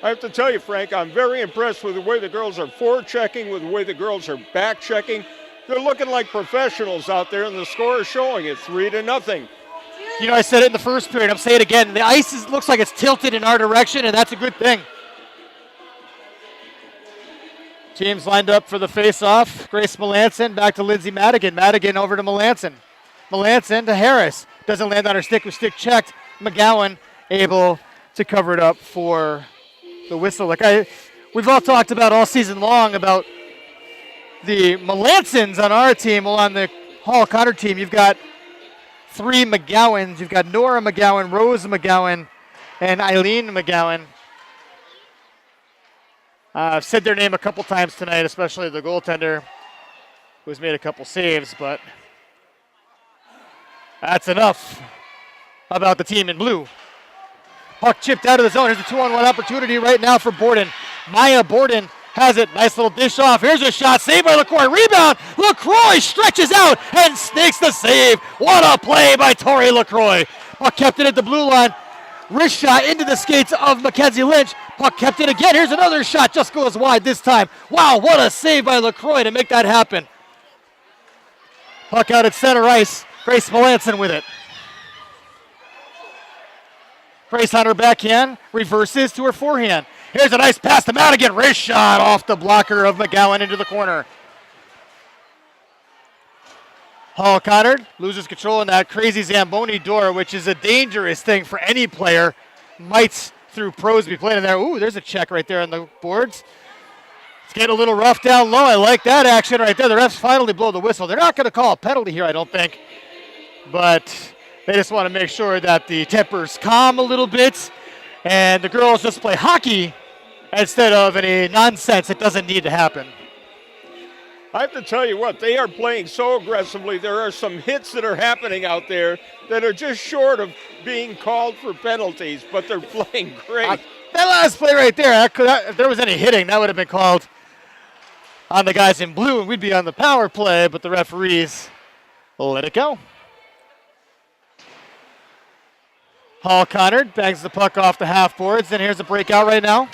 I have to tell you, Frank, I'm very impressed with the way the girls are forechecking, with the way the girls are back-checking. They're looking like professionals out there, and the score is showing it 3-0.
You know, I said it in the first period. I'm saying it again. The ice looks like it's tilted in our direction, and that's a good thing. Teams lined up for the face-off. Grace Melanson back to Lindsay Madigan. Madigan over to Melanson. Melanson to Harris. Doesn't land on her stick. With stick checked. McGowan able to cover it up for the whistle. We've all talked about all season long about the Melansons on our team. Well, on the Hall Conard team, you've got 3 McGowans. You've got Nora McGowan, Rose McGowan, and Eileen McGowan. I've said their name a couple times tonight, especially the goaltender, who's made a couple saves, but that's enough about the team in blue. Puck chipped out of the zone. Here's a 2-on-1 opportunity right now for Borden. Maya Borden has it. Nice little dish off. Here's a shot. Saved by LaCroix. Rebound. LaCroix stretches out and snakes the save. What a play by Tori LaCroix. Puck kept it at the blue line. Wrist shot into the skates of Mackenzie Lynch. Puck kept it again. Here's another shot. Just goes wide this time. Wow, what a save by LaCroix to make that happen. Puck out at center ice. Grace Melanson with it. Grace on her backhand, reverses to her forehand. Here's a nice pass to Madigan. Wrist shot off the blocker of McGowan into the corner. Hall Conard loses control in that crazy Zamboni door, which is a dangerous thing for any player. Mites through pros be playing in there. Ooh, there's a check right there on the boards. It's getting a little rough down low. I like that action right there. The refs finally blow the whistle. They're not going to call a penalty here, I don't think. But they just want to make sure that the tempers calm a little bit and the girls just play hockey instead of any nonsense that doesn't need to happen.
I have to tell you what, they are playing so aggressively. There are some hits that are happening out there that are just short of being called for penalties, but they're playing great.
That last play right there, if there was any hitting, that would have been called on the guys in blue, and we'd be on the power play, but the referees let it go. Hall Conard bangs the puck off the half boards, and here's a breakout right now.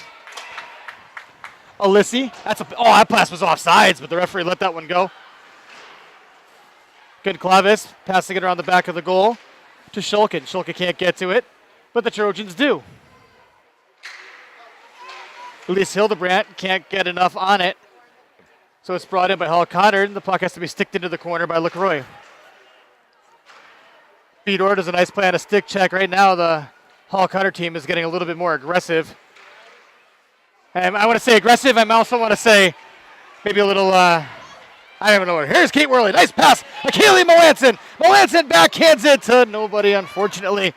Alissi, that pass was offsides, but the referee let that one go. Good Clavis, passing it around the back of the goal to Shulkin. Shulkin can't get to it, but the Trojans do. Elise Hildebrandt can't get enough on it, so it's brought in by Hall Conard, and the puck has to be sticked into the corner by LaCroix. Fedor does a nice play on a stick check. Right now, the Hall Conard team is getting a little bit more aggressive. And I want to say aggressive. I also want to say maybe a little, I don't even know what. Here's Kate Worley. Nice pass. Akeli Melanson. Melanson backhands it to nobody, unfortunately.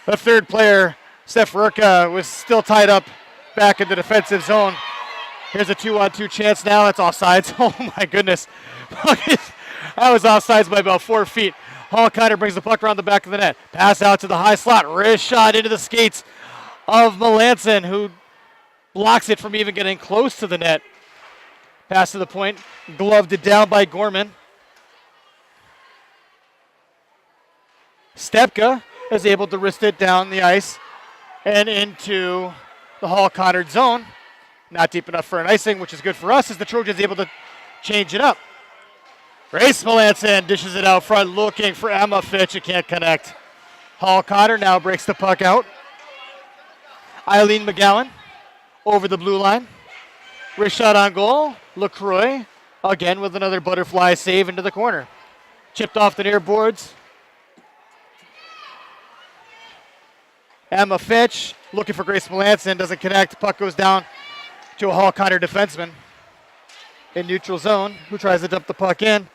The third player, Steph Rurka, was still tied up back in the defensive zone. Here's a 2-on-2 chance now. That's offsides. Oh, my goodness. That was offsides by about 4 feet. Hall Conard brings the puck around the back of the net. Pass out to the high slot. Wrist shot into the skates of Melanson, who blocks it from even getting close to the net. Pass to the point. Gloved it down by Gorman. Stepka is able to wrist it down the ice and into the Hall Conard zone. Not deep enough for an icing, which is good for us as the Trojans able to change it up. Grace Melanson dishes it out front, looking for Emma Fitch. It can't connect. Hall Conard now breaks the puck out. Eileen McGowan over the blue line. Wrist shot on goal. LaCroix again with another butterfly save into the corner. Chipped off the near boards Emma Fitch looking for Grace Melanson, doesn't connect. Puck goes down to a Hall Conard defenseman in neutral zone, who tries to dump the puck in.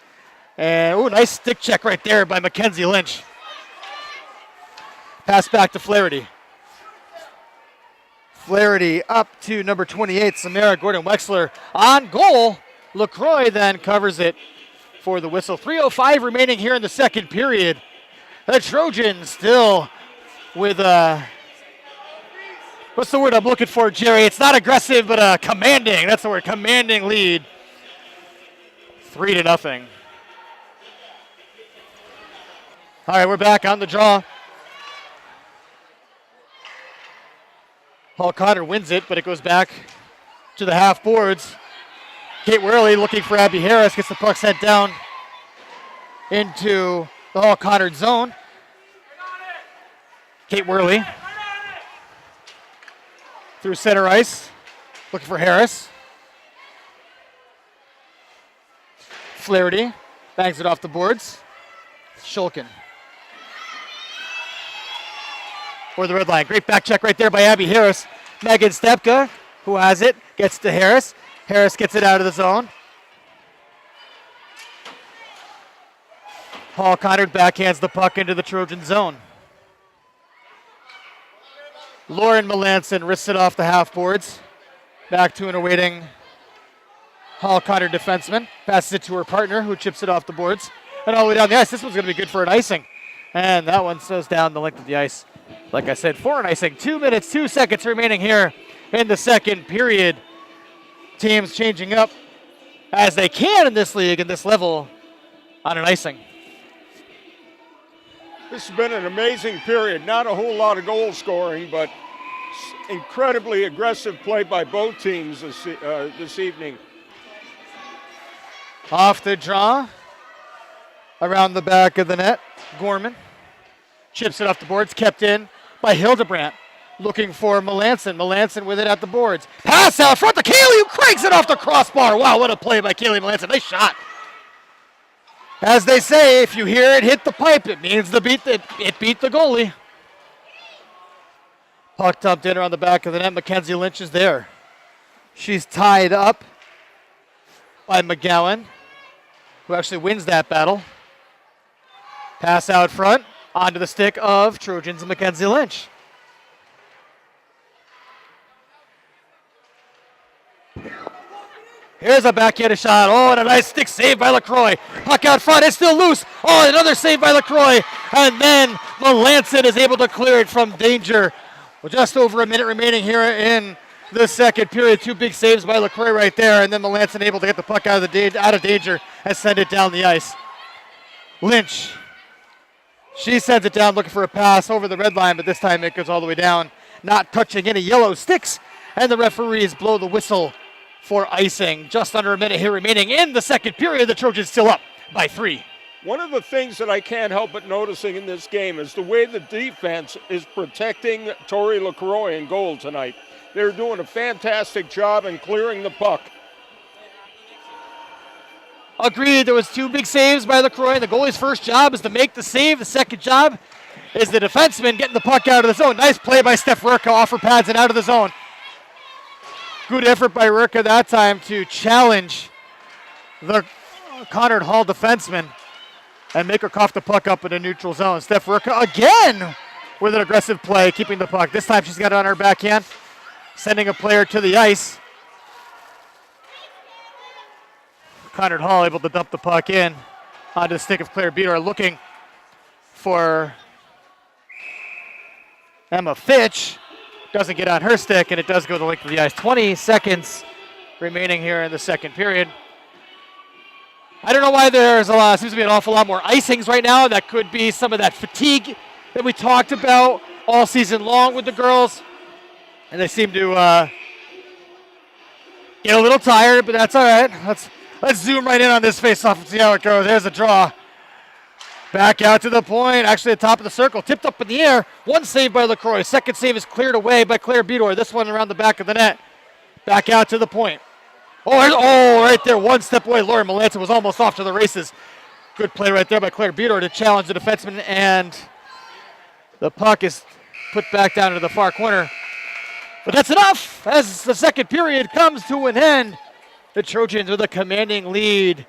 And, nice stick check right there by Mackenzie Lynch. Pass back to Flaherty. Flaherty up to number 28, Samara Gordon-Wexler on goal. LaCroix then covers it for the whistle. 3:05 remaining here in the second period. The Trojans still with what's the word I'm looking for, Jerry? It's not aggressive, but commanding. That's the word, commanding lead. 3-0. All right, we're back on the draw. Hall Conard wins it, but it goes back to the half boards. Kate Worley looking for Abby Harris, gets the puck sent down into the Hall Conard zone. Kate Worley through center ice, looking for Harris. Flaherty bangs it off the boards. Shulkin. For the red line. Great back check right there by Abby Harris. Megan Stepka, who has it, gets to Harris. Harris gets it out of the zone. Hall Conard backhands the puck into the Trojan zone. Lauren Melanson wrists it off the half boards. Back to an awaiting Hall Conard defenseman. Passes it to her partner, who chips it off the boards. And all the way down the ice. This one's going to be good for an icing. And that one goes down the length of the ice. Like I said, for an icing. 2 minutes, 2 seconds remaining here in the second period. Teams changing up as they can in this league, in this level, on an icing.
This has been an amazing period. Not a whole lot of goal scoring, but incredibly aggressive play by both teams this evening.
Off the draw, around the back of the net, Gorman chips it off the boards, kept in by Hildebrandt, looking for Melanson. Melanson with it at the boards. Pass out front to Kaylee, who cranks it off the crossbar. Wow, what a play by Kaylee Melanson. Nice shot. As they say, if you hear it hit the pipe, it means it beat the goalie. Puck dumped in around the back of the net. Mackenzie Lynch is there. She's tied up by McGowan, who actually wins that battle. Pass out front, onto the stick of Trojans and Mackenzie Lynch. Here's a backhanded shot. Oh, and a nice stick save by LaCroix. Puck out front, it's still loose. Oh, another save by LaCroix. And then Melanson is able to clear it from danger. Well, just over a minute remaining here in the second period. 2 big saves by LaCroix right there. And then Melanson able to get the puck out of danger and send it down the ice. Lynch. She sends it down looking for a pass over the red line, but this time it goes all the way down, not touching any yellow sticks. And the referees blow the whistle for icing. Just under a minute here remaining in the second period. The Trojans still up by 3.
One of the things that I can't help but noticing in this game is the way the defense is protecting Tori LaCroix in goal tonight. They're doing a fantastic job in clearing the puck.
Agreed, there was 2 big saves by LaCroix. The goalie's first job is to make the save. The second job is the defenseman getting the puck out of the zone. Nice play by Steph Rurka, off her pads and out of the zone. Good effort by Rurka that time to challenge the Conard Hall defenseman and make her cough the puck up in a neutral zone. Steph Rurka again with an aggressive play, keeping the puck. This time she's got it on her backhand, sending a player to the ice. Conard Hall able to dump the puck in onto the stick of Claire Beater, looking for Emma Fitch. Doesn't get on her stick, and it does go the length of the ice. 20 seconds remaining here in the second period. I don't know why seems to be an awful lot more icings right now. That could be some of that fatigue that we talked about all season long with the girls. And they seem to get a little tired, but that's all right. Let's zoom right in on this face-off and see how it goes. There's a draw. Back out to the point, actually at the top of the circle, tipped up in the air. 1 save by LaCroix. Second save is cleared away by Claire Beador. This one around the back of the net. Back out to the point. Right there, 1 step away. Lauren Melanson was almost off to the races. Good play right there by Claire Beador to challenge the defenseman, and the puck is put back down to the far corner. But that's enough as the second period comes to an end. The Trojans with a commanding lead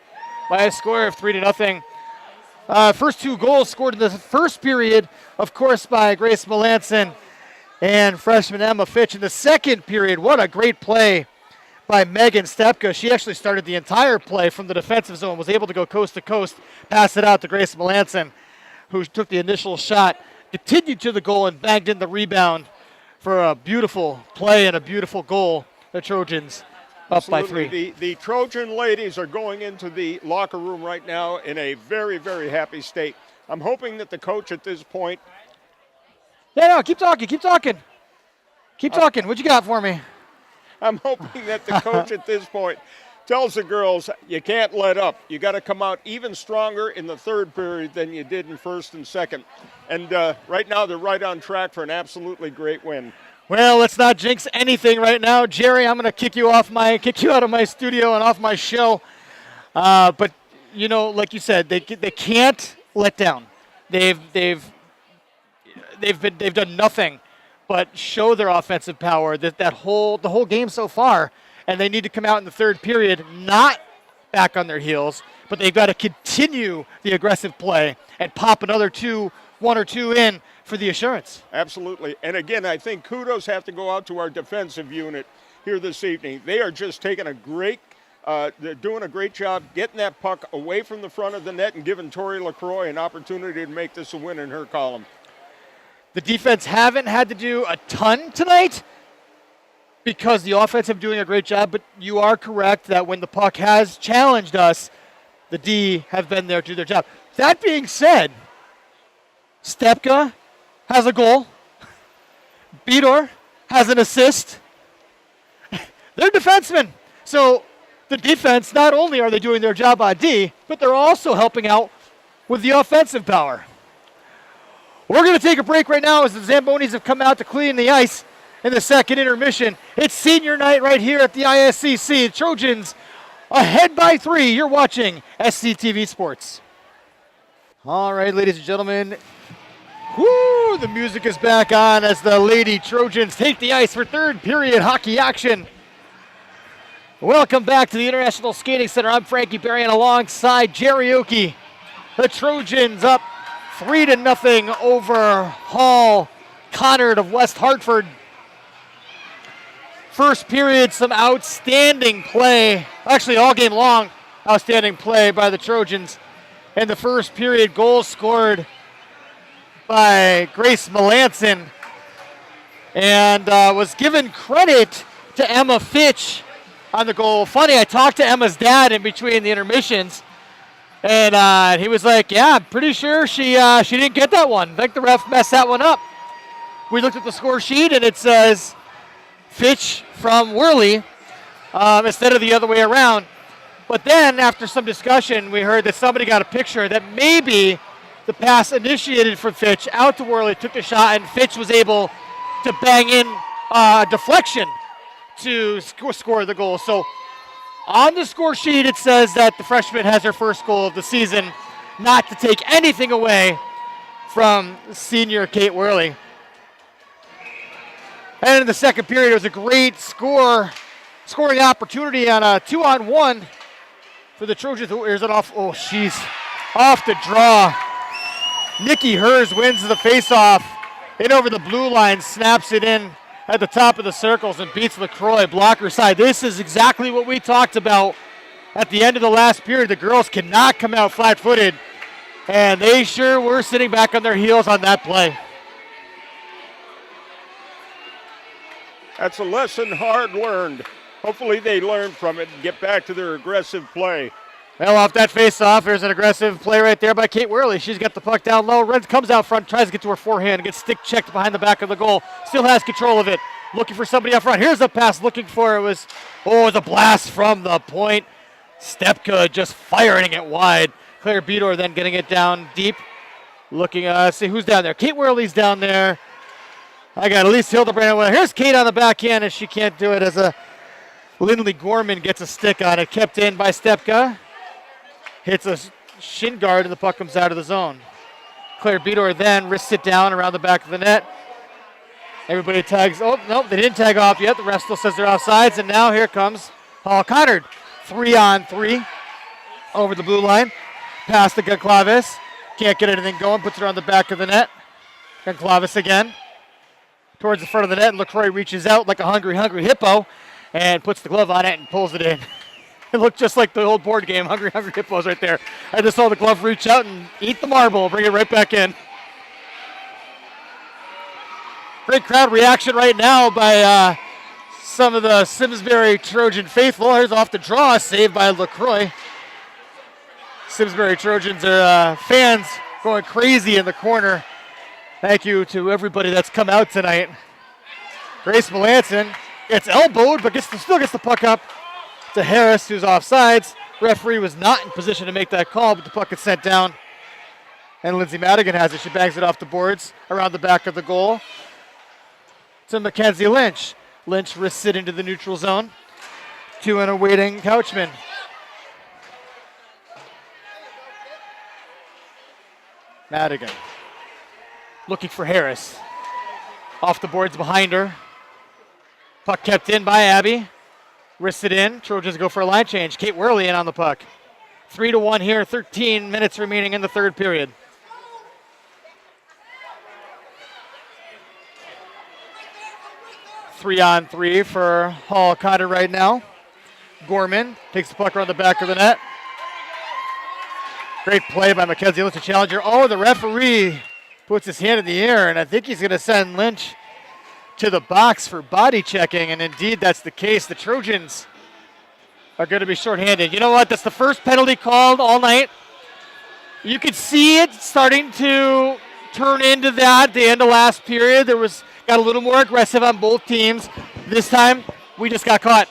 by a score of 3-0. First 2 goals scored in the first period, of course, by Grace Melanson and freshman Emma Fitch. In the second period, what a great play by Megan Stepka. She actually started the entire play from the defensive zone, was able to go coast to coast, pass it out to Grace Melanson, who took the initial shot, continued to the goal, and bagged in the rebound for a beautiful play and a beautiful goal. The Trojans up by 3.
The Trojan ladies are going into the locker room right now in a very, very happy state. I'm hoping that the coach at this point.
Yeah, no, keep talking. What you got for me?
I'm hoping that the coach at this point tells the girls, you can't let up. You got to come out even stronger in the third period than you did in first and second. And right now they're right on track for an absolutely great win.
Well, let's not jinx anything right now. Jerry, I'm going to kick you out of my studio and off my show. But, you know, like you said, they can't let down. They've done nothing but show their offensive power the whole game so far. And they need to come out in the third period not back on their heels, but they've got to continue the aggressive play and pop another 1 or 2 in for the assurance.
Absolutely. And again, I think kudos have to go out to our defensive unit here this evening. They are just taking they're doing a great job getting that puck away from the front of the net and giving Tori LaCroix an opportunity to make this a win in her column.
The defense haven't had to do a ton tonight because the offense have doing a great job, but you are correct that when the puck has challenged us, the D have been there to do their job. That being said, Stepka has a goal. Bedor has an assist. They're defensemen. So the defense, not only are they doing their job on D, but they're also helping out with the offensive power. We're going to take a break right now as the Zambonis have come out to clean the ice in the second intermission. It's senior night right here at the ISCC. Trojans ahead by 3. You're watching SCTV Sports. All right, ladies and gentlemen. Woo, the music is back on as the Lady Trojans take the ice for third period hockey action. Welcome back to the International Skating Center. I'm Frankie Berrien alongside Jerry Oki. The Trojans up 3-0 over Hall Conard of West Hartford. First period, some outstanding play. Actually, all game long, outstanding play by the Trojans. In the first period, goals scored by Grace Melanson and was given credit to Emma Fitch on the goal. Funny, I talked to Emma's dad in between the intermissions, and he was like, yeah, I'm pretty sure she didn't get that one. I think the ref messed that one up. We looked at the score sheet, and it says Fitch from Worley instead of the other way around. But then, after some discussion, we heard that somebody got a picture that maybe the pass initiated from Fitch out to Worley, took the shot, and Fitch was able to bang in a deflection to score the goal. So on the score sheet, it says that the freshman has her first goal of the season, not to take anything away from senior Kate Worley. And in the second period, it was a great scoring opportunity on a 2-on-1 for the Trojans. Here's it off. Oh, she's off the draw. Nikki Hers wins the faceoff. In over the blue line, snaps it in at the top of the circles and beats LaCroix, blocker side. This is exactly what we talked about at the end of the last period. The girls cannot come out flat-footed, and they sure were sitting back on their heels on that play.
That's a lesson hard learned. Hopefully they learn from it and get back to their aggressive play.
Well, off that face-off, there's an aggressive play right there by Kate Worley. She's got the puck down low. Red comes out front, tries to get to her forehand, gets stick-checked behind the back of the goal. Still has control of it. Looking for somebody up front. Here's the pass looking for. It was the blast from the point. Stepka just firing it wide. Claire Bedor then getting it down deep. Looking, see who's down there. Kate Worley's down there. I got Elise Hildebrand. Here's Kate on the backhand, and she can't do it as Lindley Gorman gets a stick on it. Kept in by Stepka. Hits a shin guard, and the puck comes out of the zone. Claire Bedor then wrists it down around the back of the net. Everybody tags. Oh, nope, they didn't tag off yet. The ref still says they're offsides, and now here comes Hall Conard. 3-on-3 over the blue line. Pass to Goncalves. Can't get anything going. Puts it on the back of the net. Goncalves again. Towards the front of the net, and LaCroix reaches out like a hungry hippo and puts the glove on it and pulls it in. It looked just like the old board game, Hungry Hippos right there. I just saw the glove reach out and eat the marble, bring it right back in. Great crowd reaction right now by some of the Simsbury Trojan faithful. Here's off the draw, saved by LaCroix. Simsbury Trojans are fans going crazy in the corner. Thank you to everybody that's come out tonight. Grace Melanson gets elbowed, but still gets the puck up to Harris, who's offsides. Referee was not in position to make that call, but the puck gets sent down. And Lindsay Madigan has it. She bangs it off the boards around the back of the goal to Mackenzie Lynch. Lynch wrists it into the neutral zone to an awaiting Couchman. Madigan looking for Harris. Off the boards behind her. Puck kept in by Abby. Wrists it in. Trojans go for a line change. Kate Worley in on the puck. 3-1 here. 13 minutes remaining in the third period. Three-on-three for Hall Conard right now. Gorman takes the puck around the back of the net. Great play by Mackenzie Lynch, a challenger. Oh, the referee puts his hand in the air, and I think he's going to send Lynch to the box for body checking, and indeed that's the case. The Trojans are going to be shorthanded. You know what? That's the first penalty called all night. You could see it starting to turn into that at the end of last period. Got a little more aggressive on both teams. This time, we just got caught.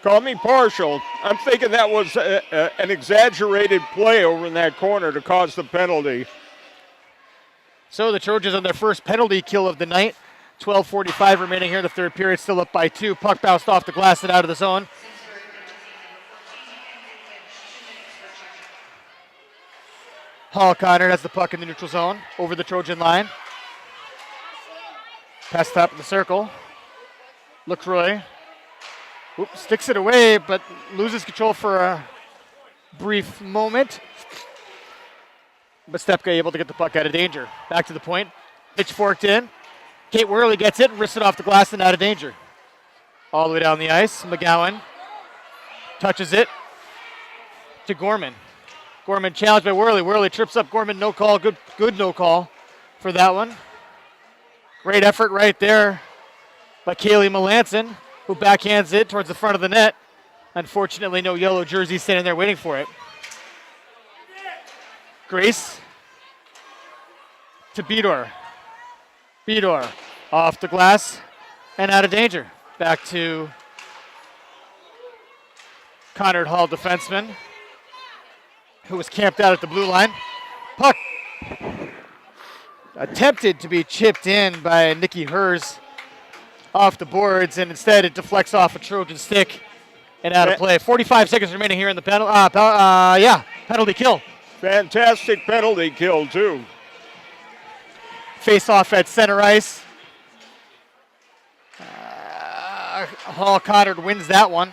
Call me partial. I'm thinking that was an exaggerated play over in that corner to cause the penalty.
So the Trojans on their first penalty kill of the night. 12:45 remaining here in the third period, still up by 2. Puck bounced off the glass and out of the zone. Hall Conard has the puck in the neutral zone over the Trojan line. Pass top of the circle. LaCroix. Oops, sticks it away, but loses control for a brief moment. But Stepka able to get the puck out of danger. Back to the point. Pitchforked in. Kate Worley gets it and wrists it off the glass and out of danger. All the way down the ice. McGowan touches it to Gorman. Gorman challenged by Worley. Worley trips up Gorman. No call. Good no call for that one. Great effort right there by Kaylee Melanson, who backhands it towards the front of the net. Unfortunately, no yellow jersey standing there waiting for it. Grace to Bedor. Bedor off the glass and out of danger. Back to Conard Hall defenseman, who was camped out at the blue line. Puck attempted to be chipped in by Nikki Hers off the boards, and instead it deflects off a Trojan stick and out of play. 45 seconds remaining here in the penalty kill.
Fantastic penalty kill, too.
Face off at center ice. Hall Conard wins that one.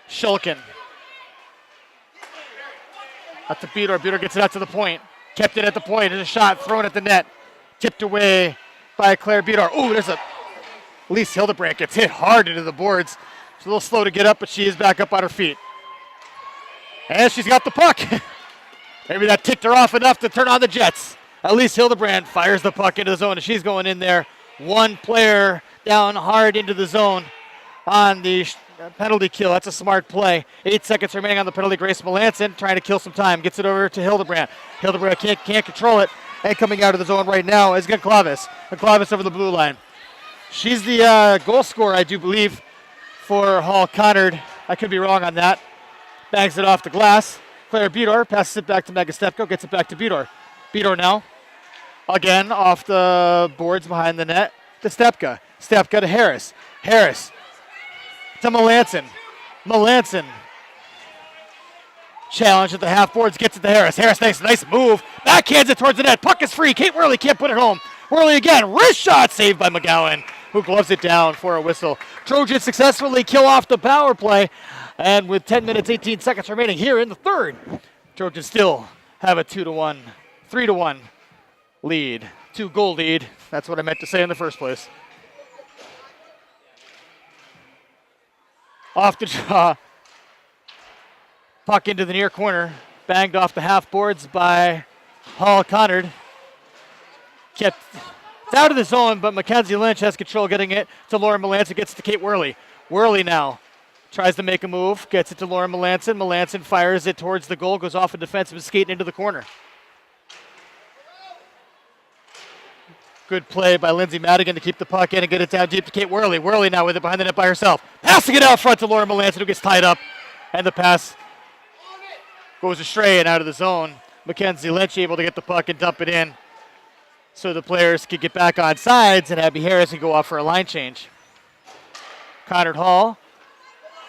Shulkin. Up to Bedor. Bedor gets it out to the point. Kept it at the point. There's a shot thrown at the net. Tipped away by Claire Bedor. Ooh, there's Elise Hildebrandt gets hit hard into the boards. She's a little slow to get up, but she is back up on her feet. And she's got the puck. Maybe that ticked her off enough to turn on the Jets. Elise Hildebrandt fires the puck into the zone, and she's going in there. One player down hard into the zone on the penalty kill. That's a smart play. 8 seconds remaining on the penalty. Grace Melanson trying to kill some time. Gets it over to Hildebrandt. Hildebrandt can't control it. And coming out of the zone right now is Goncalves. Goncalves over the blue line. She's the goal scorer, I do believe, for Hall Conard. I could be wrong on that. Bags it off the glass. Claire Bedor passes it back to Megan Stepko. Gets it back to Bedor. Bedor now. Again off the boards behind the net to Stepka. Stepka to Harris. Harris to Melanson. Melanson. Challenge at the half boards. Gets it to Harris. Harris makes a nice move. Backhands it towards the net. Puck is free. Kate Worley can't put it home. Worley again. Wrist shot saved by McGowan, who gloves it down for a whistle. Trojans successfully kill off the power play. And with 10 minutes, 18 seconds remaining here in the third, Trojans still have a 2-1, 3-1 lead. 2-goal lead. That's what I meant to say in the first place. Off the draw. Puck into the near corner. Banged off the half boards by Conard. Kept out of the zone, but Mackenzie Lynch has control, getting it to Lauren Melanson. Gets it to Kate Worley. Worley now tries to make a move. Gets it to Lauren Melanson. Melanson fires it towards the goal. Goes off a defensive skate into the corner. Good play by Lindsay Madigan to keep the puck in and get it down deep to Kate Worley. Worley now with it behind the net by herself. Passing it out front to Lauren Melanson, who gets tied up. And the pass goes astray and out of the zone. Mackenzie Lynch able to get the puck and dump it in so the players could get back on sides and Abby Harris can go off for a line change. Conard Hall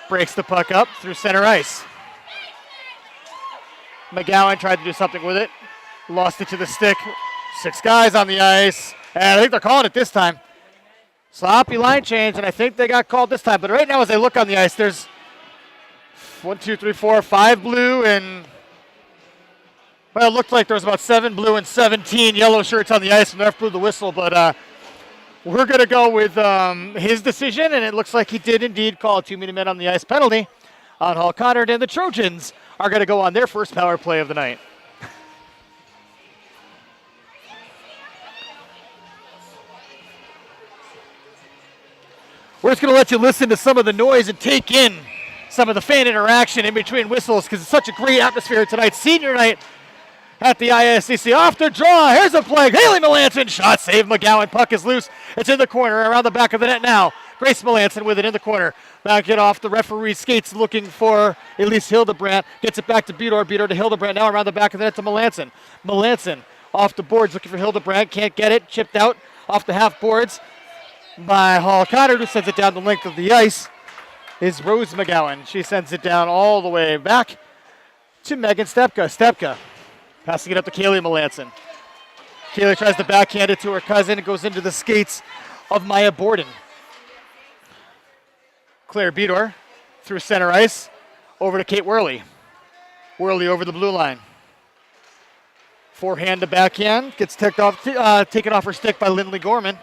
breaks the puck up through center ice. McGowan tried to do something with it. Lost it to the stick. 6 guys on the ice. And I think they're calling it this time. Sloppy line change, and I think they got called this time. But right now, as I look on the ice, there's 1, 2, 3, 4, 5 blue, and well, it looked like there was about 7 blue and 17 yellow shirts on the ice, and the ref blew the whistle. But we're going to go with his decision, and it looks like he did indeed call a 2-minute men on the ice penalty on Hall Conard, and the Trojans are going to go on their first power play of the night. We're just going to let you listen to some of the noise and take in some of the fan interaction in between whistles because it's such a great atmosphere tonight. Senior night at the ISCC. Off the draw. Here's a play. Haley Melanson. Shot save. McGowan. Puck is loose. It's in the corner around the back of the net now. Grace Melanson with it in the corner. Back it off the referee skates looking for Elise Hildebrandt. Gets it back to Beator. Beator to Hildebrandt. Now around the back of the net to Melanson. Melanson off the boards looking for Hildebrandt. Can't get it. Chipped out off the half boards by Hall Conard, who sends it down the length of the ice, is Rose McGowan. She sends it down all the way back to Megan Stepka. Stepka passing it up to Kaylee Melanson. Kaylee tries to backhand it to her cousin. It goes into the skates of Maya Borden. Claire Beador through center ice over to Kate Worley. Worley over the blue line. Forehand to backhand. Gets taken off her stick by Lindley Gorman,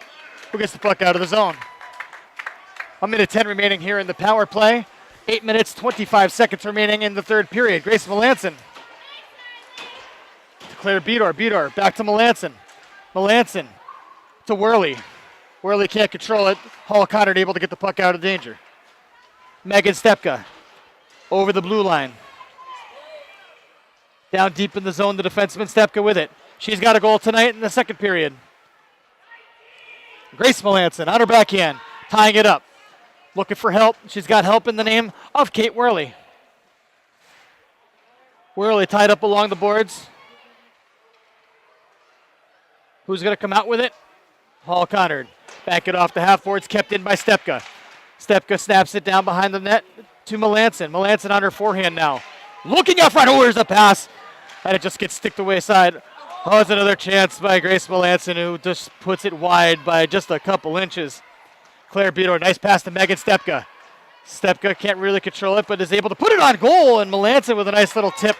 who gets the puck out of the zone. 1:10 remaining here in the power play. 8 minutes, 25 seconds remaining in the third period. Grace Melanson to Claire Beador. Beador back to Melanson. Melanson to Worley. Worley can't control it. Hall Conard able to get the puck out of danger. Megan Stepka over the blue line. Down deep in the zone, the defenseman Stepka with it. She's got a goal tonight in the second period. Grace Melanson on her backhand, tying it up. Looking for help. She's got help in the name of Kate Worley. Worley tied up along the boards. Who's going to come out with it? Hall Conard. Back it off the half boards, kept in by Stepka. Stepka snaps it down behind the net to Melanson. Melanson on her forehand now. Looking out front. Oh, there's a pass. And it just gets sticked away side. Oh, it's another chance by Grace Melanson, who just puts it wide by just a couple inches. Claire Beador, nice pass to Megan Stepka. Stepka can't really control it, but is able to put it on goal, and Melanson with a nice little tip.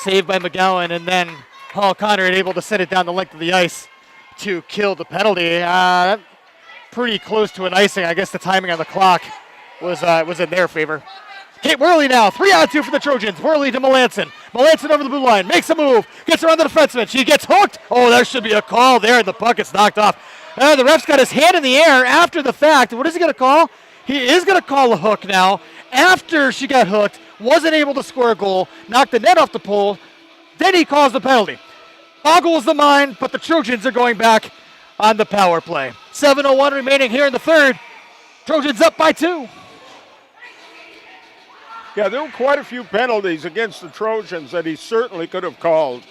Saved by McGowan, and then Hall Conard able to send it down the length of the ice to kill the penalty. Pretty close to an icing. I guess the timing on the clock was in their favor. Kate Worley now, 3-on-2 for the Trojans. Worley to Melanson. Melanson over the blue line, makes a move, gets around the defenseman. She gets hooked. Oh, there should be a call there, and the puck gets knocked off. The ref's got his hand in the air after the fact. What is he going to call? He is going to call a hook now. After she got hooked, wasn't able to score a goal, knocked the net off the pole. Then he calls the penalty. Boggles the mind, but the Trojans are going back on the power play. 7:01 remaining here in the third. Trojans up by 2.
Yeah, there were quite a few penalties against the Trojans that he certainly could have called.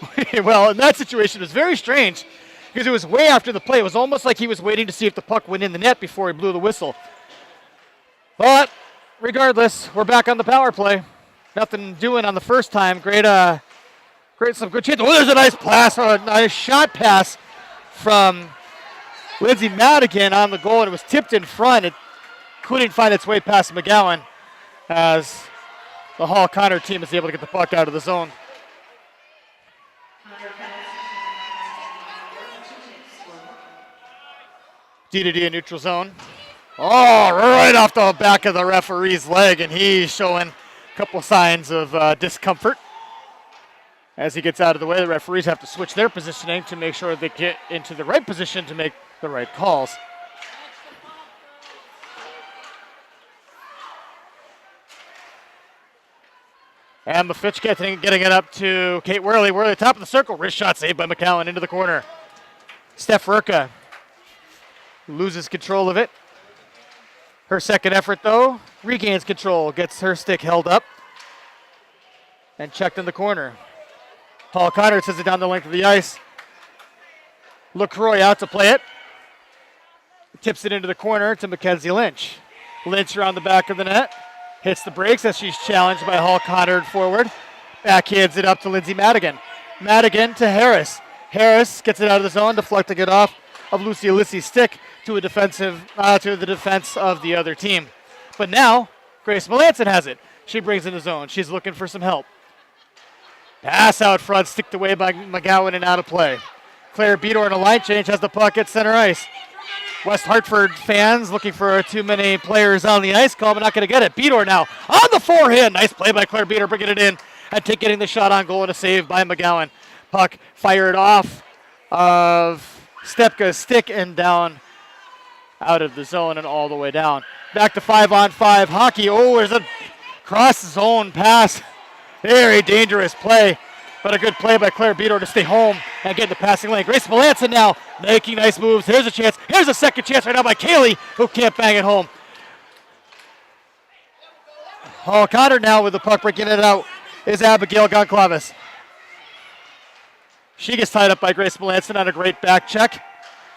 Well, in that situation, it was very strange because it was way after the play. It was almost like he was waiting to see if the puck went in the net before he blew the whistle. But regardless, we're back on the power play. Nothing doing on the first time. Some good chance. Oh, there's a nice pass, or a nice shot pass from Lindsay Madigan on the goal, and it was tipped in front. It couldn't find its way past McGowan as the Hall Conard team is able to get the puck out of the zone. D in neutral zone. Oh, right off the back of the referee's leg, and he's showing a couple signs of discomfort. As he gets out of the way, the referees have to switch their positioning to make sure they get into the right position to make the right calls. And Mafitch getting it up to Kate Worley. Worley, top of the circle. Wrist shot saved by McCowan into the corner. Steph Rurka loses control of it. Her second effort, though, regains control. Gets her stick held up and checked in the corner. Paul Conard sends it down the length of the ice. LaCroix out to play it. Tips it into the corner to Mackenzie Lynch. Lynch around the back of the net. Hits the brakes as she's challenged by Hall Conard forward. Backhands it up to Lindsay Madigan. Madigan to Harris. Harris gets it out of the zone, deflecting it off of Lucy Alisi's stick to the defense of the other team. But now, Grace Melanson has it. She brings in the zone. She's looking for some help. Pass out front, sticked away by McGowan and out of play. Claire Beador in a line change has the puck at center ice. West Hartford fans looking for too many players on the ice call, but not going to get it. Beador now on the forehand. Nice play by Claire Beador, bringing it in and getting the shot on goal and a save by McGowan. Puck fired off of Stepka's stick and down out of the zone and all the way down. Back to 5-on-5 hockey. Oh, there's a cross-zone pass. Very dangerous play, but a good play by Claire Beador to stay home and get in the passing lane. Grace Melanson now making nice moves. Here's a chance. Here's a second chance right now by Kaylee, who can't bang it home. Hall Conard now with the puck, breaking it out is Abigail Goncalves. She gets tied up by Grace Melanson on a great back check,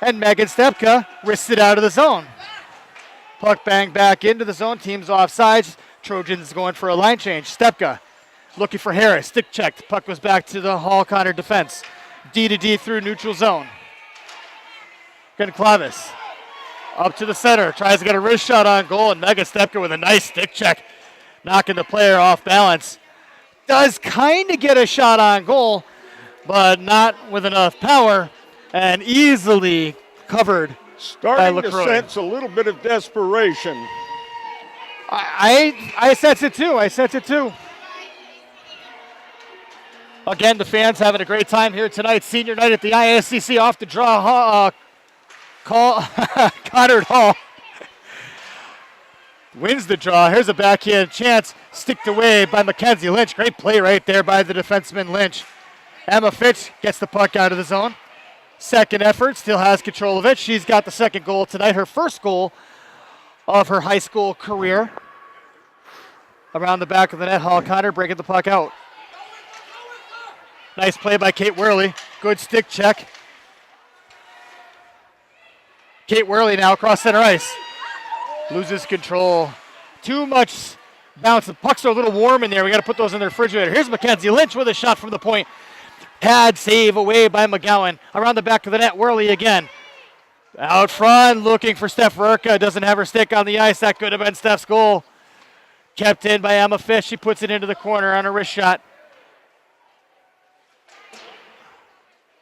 and Megan Stepka wrists it out of the zone. Puck banged back into the zone. Team's offsides. Trojans going for a line change. Stepka looking for Harris. Stick checked. Puck goes back to the Hall Conard defense. D through neutral zone. Goncalves up to the center. Tries to get a wrist shot on goal, and Megan Stepka with a nice stick check, knocking the player off balance. Does kind of get a shot on goal, but not with enough power, and easily covered by LaCroix.
Starting to sense a little bit of desperation.
I sense it too. Again, the fans having a great time here tonight. Senior night at the ISCC. Off the draw. Conard Hall wins the draw. Here's a backhand chance. Sticked away by Mackenzie Lynch. Great play right there by the defenseman Lynch. Emma Fitch gets the puck out of the zone. Second effort, still has control of it. She's got the second goal tonight, her first goal of her high school career. Around the back of the net, Hall Conard breaking the puck out. Nice play by Kate Worley. Good stick check. Kate Worley now across center ice. Loses control. Too much bounce. The pucks are a little warm in there. We got to put those in the refrigerator. Here's Mackenzie Lynch with a shot from the point. Pad save away by McGowan. Around the back of the net, Worley again. Out front, looking for Steph Rurka. Doesn't have her stick on the ice. That could have been Steph's goal. Kept in by Emma Fish. She puts it into the corner on a wrist shot.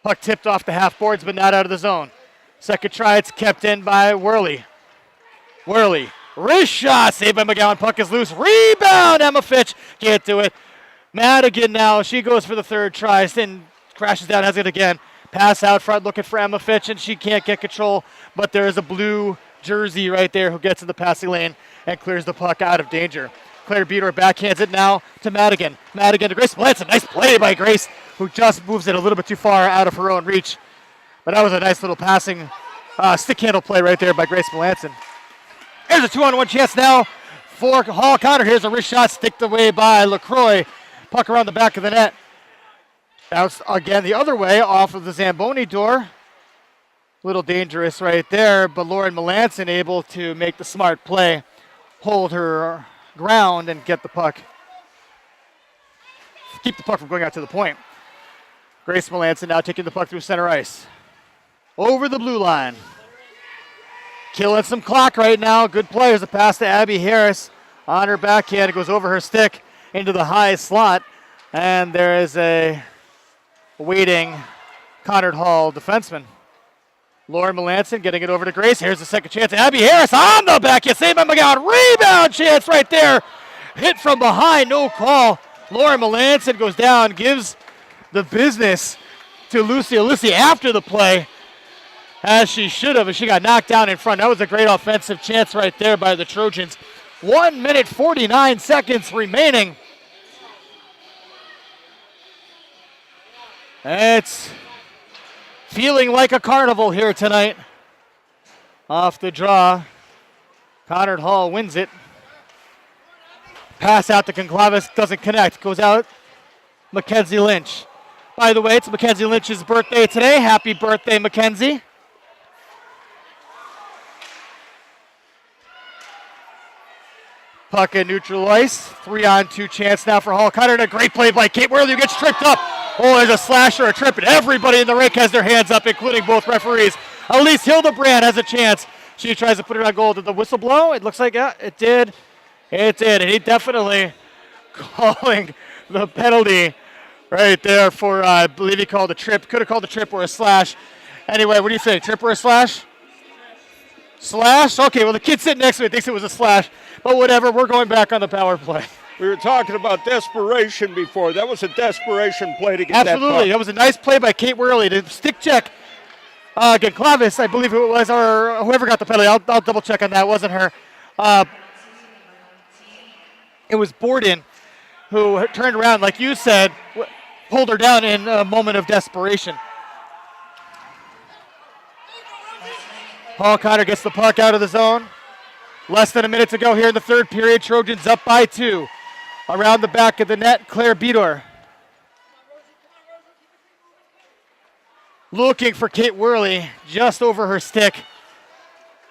Puck tipped off the half boards, but not out of the zone. Second try, it's kept in by Worley. Worley, wrist shot, saved by McGowan. Puck is loose. Rebound, Emma Fitch. Can't do it. Madigan now, she goes for the third try. Then crashes down, has it again. Pass out front, looking for Emma Fitch, and she can't get control. But there is a blue jersey right there who gets in the passing lane and clears the puck out of danger. Claire Beador backhands it now to Madigan. Madigan to Grace Melanson. Nice play by Grace, who just moves it a little bit too far out of her own reach. But that was a nice little passing stick handle play right there by Grace Melanson. Here's a 2-on-1 chance now for Hall Conard. Here's a wrist shot sticked away by LaCroix. Puck around the back of the net. Bounced again the other way off of the Zamboni door. A little dangerous right there, but Lauren Melanson able to make the smart play, hold her ground, and get the puck. Keep the puck from going out to the point. Grace Melanson now taking the puck through center ice. Over the blue line. killing some clock right now. Good play. There's a pass to Abby Harris on her backhand. It goes over her stick into the high slot. And there is a waiting Conard Hall defenseman. Lauren Melanson getting it over to Grace. Here's the second chance. Abby Harris on the backhand. Saved by McGowan. Rebound chance right there. Hit from behind. No call. Lauren Melanson goes down. Gives the business to Lucy. Lucy after the play, as she should have, and she got knocked down in front. That was a great offensive chance right there by the Trojans. 1 minute, 49 seconds remaining. It's feeling like a carnival here tonight. Off the draw, Conard Hall wins it. Pass out to Conclavis, doesn't connect, goes out. Mackenzie Lynch. By the way, it's Mackenzie Lynch's birthday today. Happy birthday, Mackenzie. Puck at neutral ice. 3-on-2 chance now for Hall. Conard, a great play by Kate Worley, who gets tripped up. Oh, there's a slash or a trip, and everybody in the rink has their hands up, including both referees. Elise Hildebrand has a chance. She tries to put it on goal. Did the whistle blow? It looks like it did. It did, and he definitely calling the penalty right there for, I believe he called a trip. Could have called a trip or a slash. Anyway, what do you think, trip or a slash? Slash? Okay, well, the kid sitting next to me thinks it was a slash, but whatever, we're going back on the power play.
We were talking about desperation before. That was a desperation play to get
Absolutely.
that puck.
That was a nice play by Kate Worley to stick check Clavis, I believe who it was, or whoever got the penalty. I'll double check on that. It wasn't her. It was Borden who turned around, like you said, pulled her down in a moment of desperation. Paul Conard gets the puck out of the zone. Less than a minute to go here in the third period. Trojans up by 2. Around the back of the net, Claire Bedor. Looking for Kate Worley just over her stick.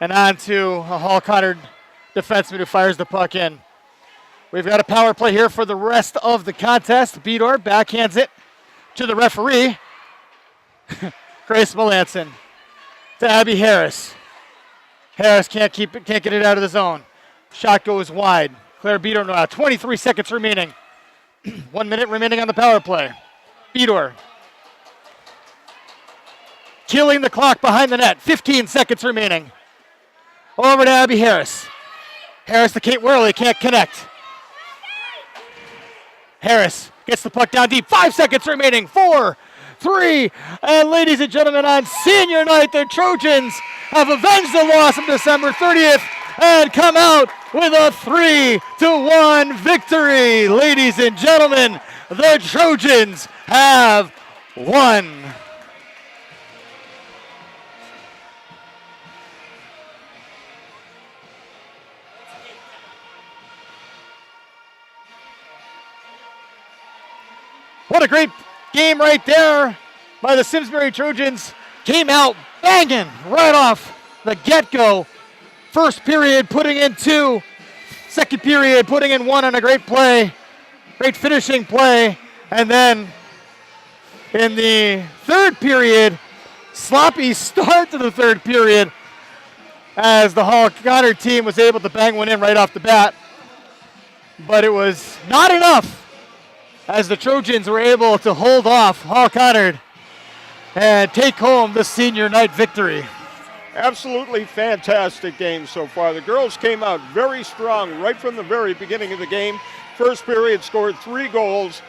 And on to a Hall Conard defenseman who fires the puck in. We've got a power play here for the rest of the contest. Bedor backhands it to the referee. Grace Melanson to Abby Harris. Harris can't get it out of the zone. Shot goes wide. Claire Bedor now. 23 seconds remaining. 1 minute remaining on the power play. Bedor killing the clock behind the net. 15 seconds remaining. Over to Abby Harris. Harris to Kate Worley. Can't connect. Harris gets the puck down deep. 5 seconds remaining. 4, 3, and ladies and gentlemen, on senior night, the Trojans have avenged the loss of December 30th and come out with a 3-1 victory. Ladies and gentlemen, the Trojans have won. What a great game right there by the Simsbury Trojans. Came out banging right off the get-go. First period putting in 2. Second period putting in 1 on a great play. Great finishing play. And then in the third period, sloppy start to the third period as the Hall Conard team was able to bang one in right off the bat. But it was not enough as the Trojans were able to hold off Hall Conard and take home the senior night victory.
Absolutely fantastic game so far. The girls came out very strong right from the very beginning of the game. First period scored 3 goals,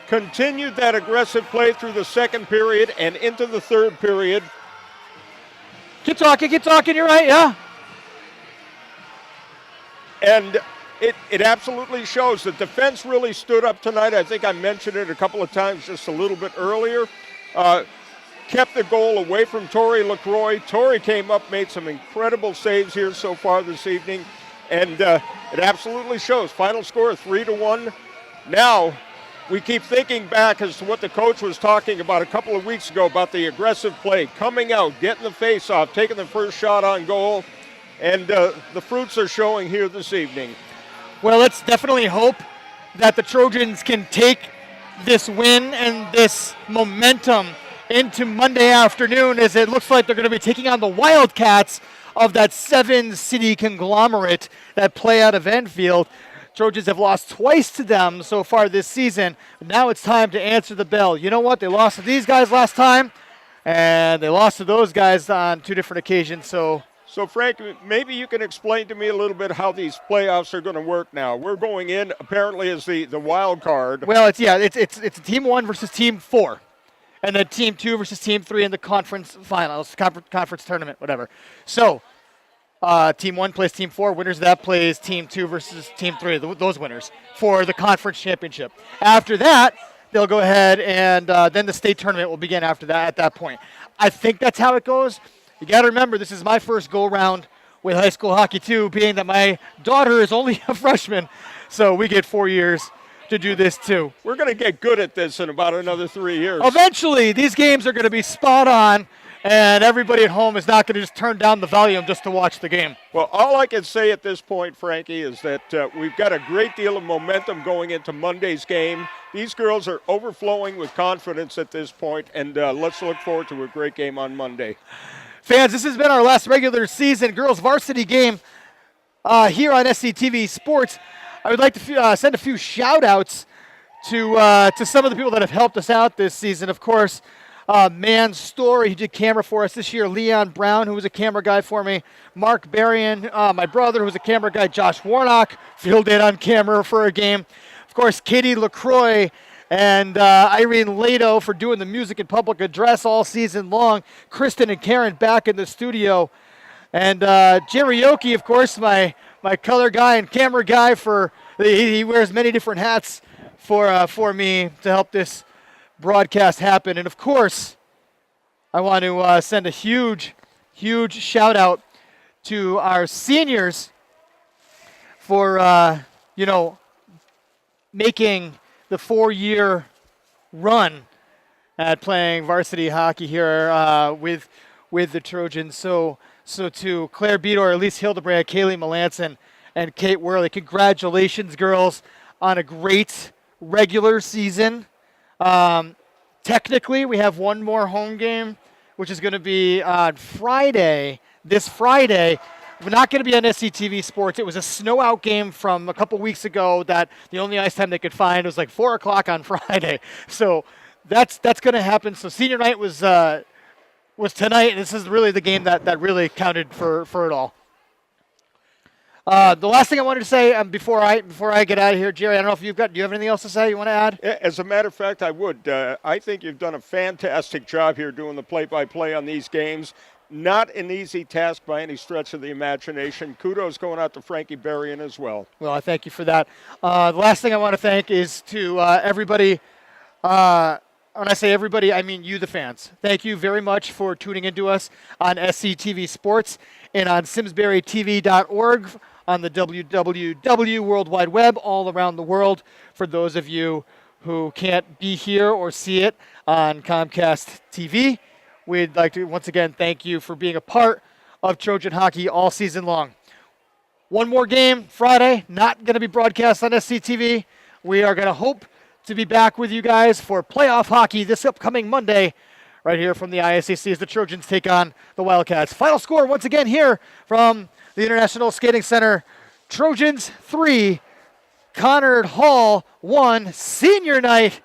continued that aggressive play through the second period and into the third period.
Keep talking, you're right, yeah.
And it absolutely shows. The defense really stood up tonight. I think I mentioned it a couple of times just a little bit earlier. Kept the goal away from Tori LaCroix. Tori came up, made some incredible saves here so far this evening, and it absolutely shows. Final score 3-1. Now, we keep thinking back as to what the coach was talking about a couple of weeks ago about the aggressive play, coming out, getting the face-off, taking the first shot on goal, and the fruits are showing here this evening.
Well, let's definitely hope that the Trojans can take this win and this momentum into Monday afternoon, as it looks like they're going to be taking on the Wildcats of that 7-city conglomerate that play out of Enfield. Trojans have lost twice to them so far this season. Now it's time to answer the bell. You know what? They lost to these guys last time, and they lost to those guys on 2 different occasions. So
Frank, maybe you can explain to me a little bit how these playoffs are going to work now. We're going in apparently as the wild card.
Well, it's Team 1 versus Team 4. And then Team 2 versus Team 3 in the conference finals, conference tournament, whatever. So Team 1 plays Team 4. Winners of that plays Team 2 versus Team 3, those winners, for the conference championship. After that, they'll go ahead and then the state tournament will begin after that at that point. I think that's how it goes. You got to remember, this is my first go-around with high school hockey, too, being that my daughter is only a freshman. So we get 4 years to do this, too.
We're going to get good at this in about another 3 years.
Eventually, these games are going to be spot on, and everybody at home is not going to just turn down the volume just to watch the game.
Well, all I can say at this point, Frankie, is that we've got a great deal of momentum going into Monday's game. These girls are overflowing with confidence at this point, and let's look forward to a great game on Monday.
Fans, this has been our last regular season girls varsity game here on SCTV Sports. I would like to send a few shout-outs to some of the people that have helped us out this season. Of course, Man Story, who did camera for us this year. Leon Brown, who was a camera guy for me. Mark Berrien, my brother, who was a camera guy. Josh Warnock, fielded on camera for a game. Of course, Katie LaCroix and Irene Lato for doing the music and public address all season long. Kristen and Karen back in the studio. And Jerry Yoki, of course, my color guy and camera guy. He wears many different hats for me to help this broadcast happen. And, of course, I want to send a huge, huge shout-out to our seniors for, making the 4-year run at playing varsity hockey here with the Trojans. So to Claire Beador, Elise Hildebrand, Kaylee Melanson, and Kate Worley, congratulations, girls, on a great regular season. Technically, we have one more home game, which is going to be on this Friday. We're not going to be on SCTV Sports. It was a snow-out game from a couple weeks ago that the only ice time they could find was like 4 o'clock on Friday. So that's going to happen. So senior night was tonight, and this is really the game that really counted for it all. The last thing I wanted to say before I get out of here, Jerry, I don't know if do you have anything else to say you want to add?
As a matter of fact, I would. I think you've done a fantastic job here doing the play-by-play on these games. Not an easy task by any stretch of the imagination. Kudos going out to Frankie Berrien as well.
Well, I thank you for that. The last thing I want to thank is to everybody. When I say everybody, I mean you, the fans. Thank you very much for tuning into us on SCTV Sports and on SimsburyTV.org, on the WWW World Wide Web all around the world. For those of you who can't be here or see it on Comcast TV, we'd like to once again thank you for being a part of Trojan hockey all season long. One more game Friday, not going to be broadcast on SCTV. We are going to hope to be back with you guys for playoff hockey this upcoming Monday right here from the ISAC as the Trojans take on the Wildcats. Final score once again here from the International Skating Center. Trojans 3, Conard Hall 1, senior night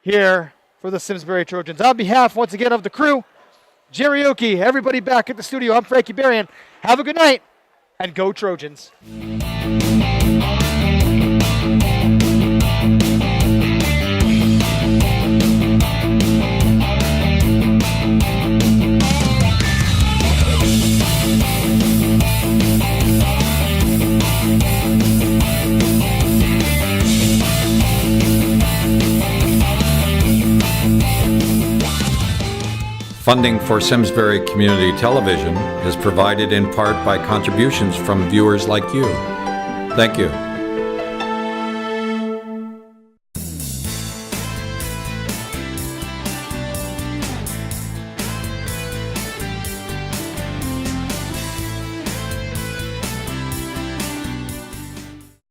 here for the Simsbury Trojans. On behalf, once again, of the crew, Jerry Oki, everybody back at the studio, I'm Frankie Berrien. Have a good night, and go Trojans.
Funding for Simsbury Community Television is provided in part by contributions from viewers like you. Thank you.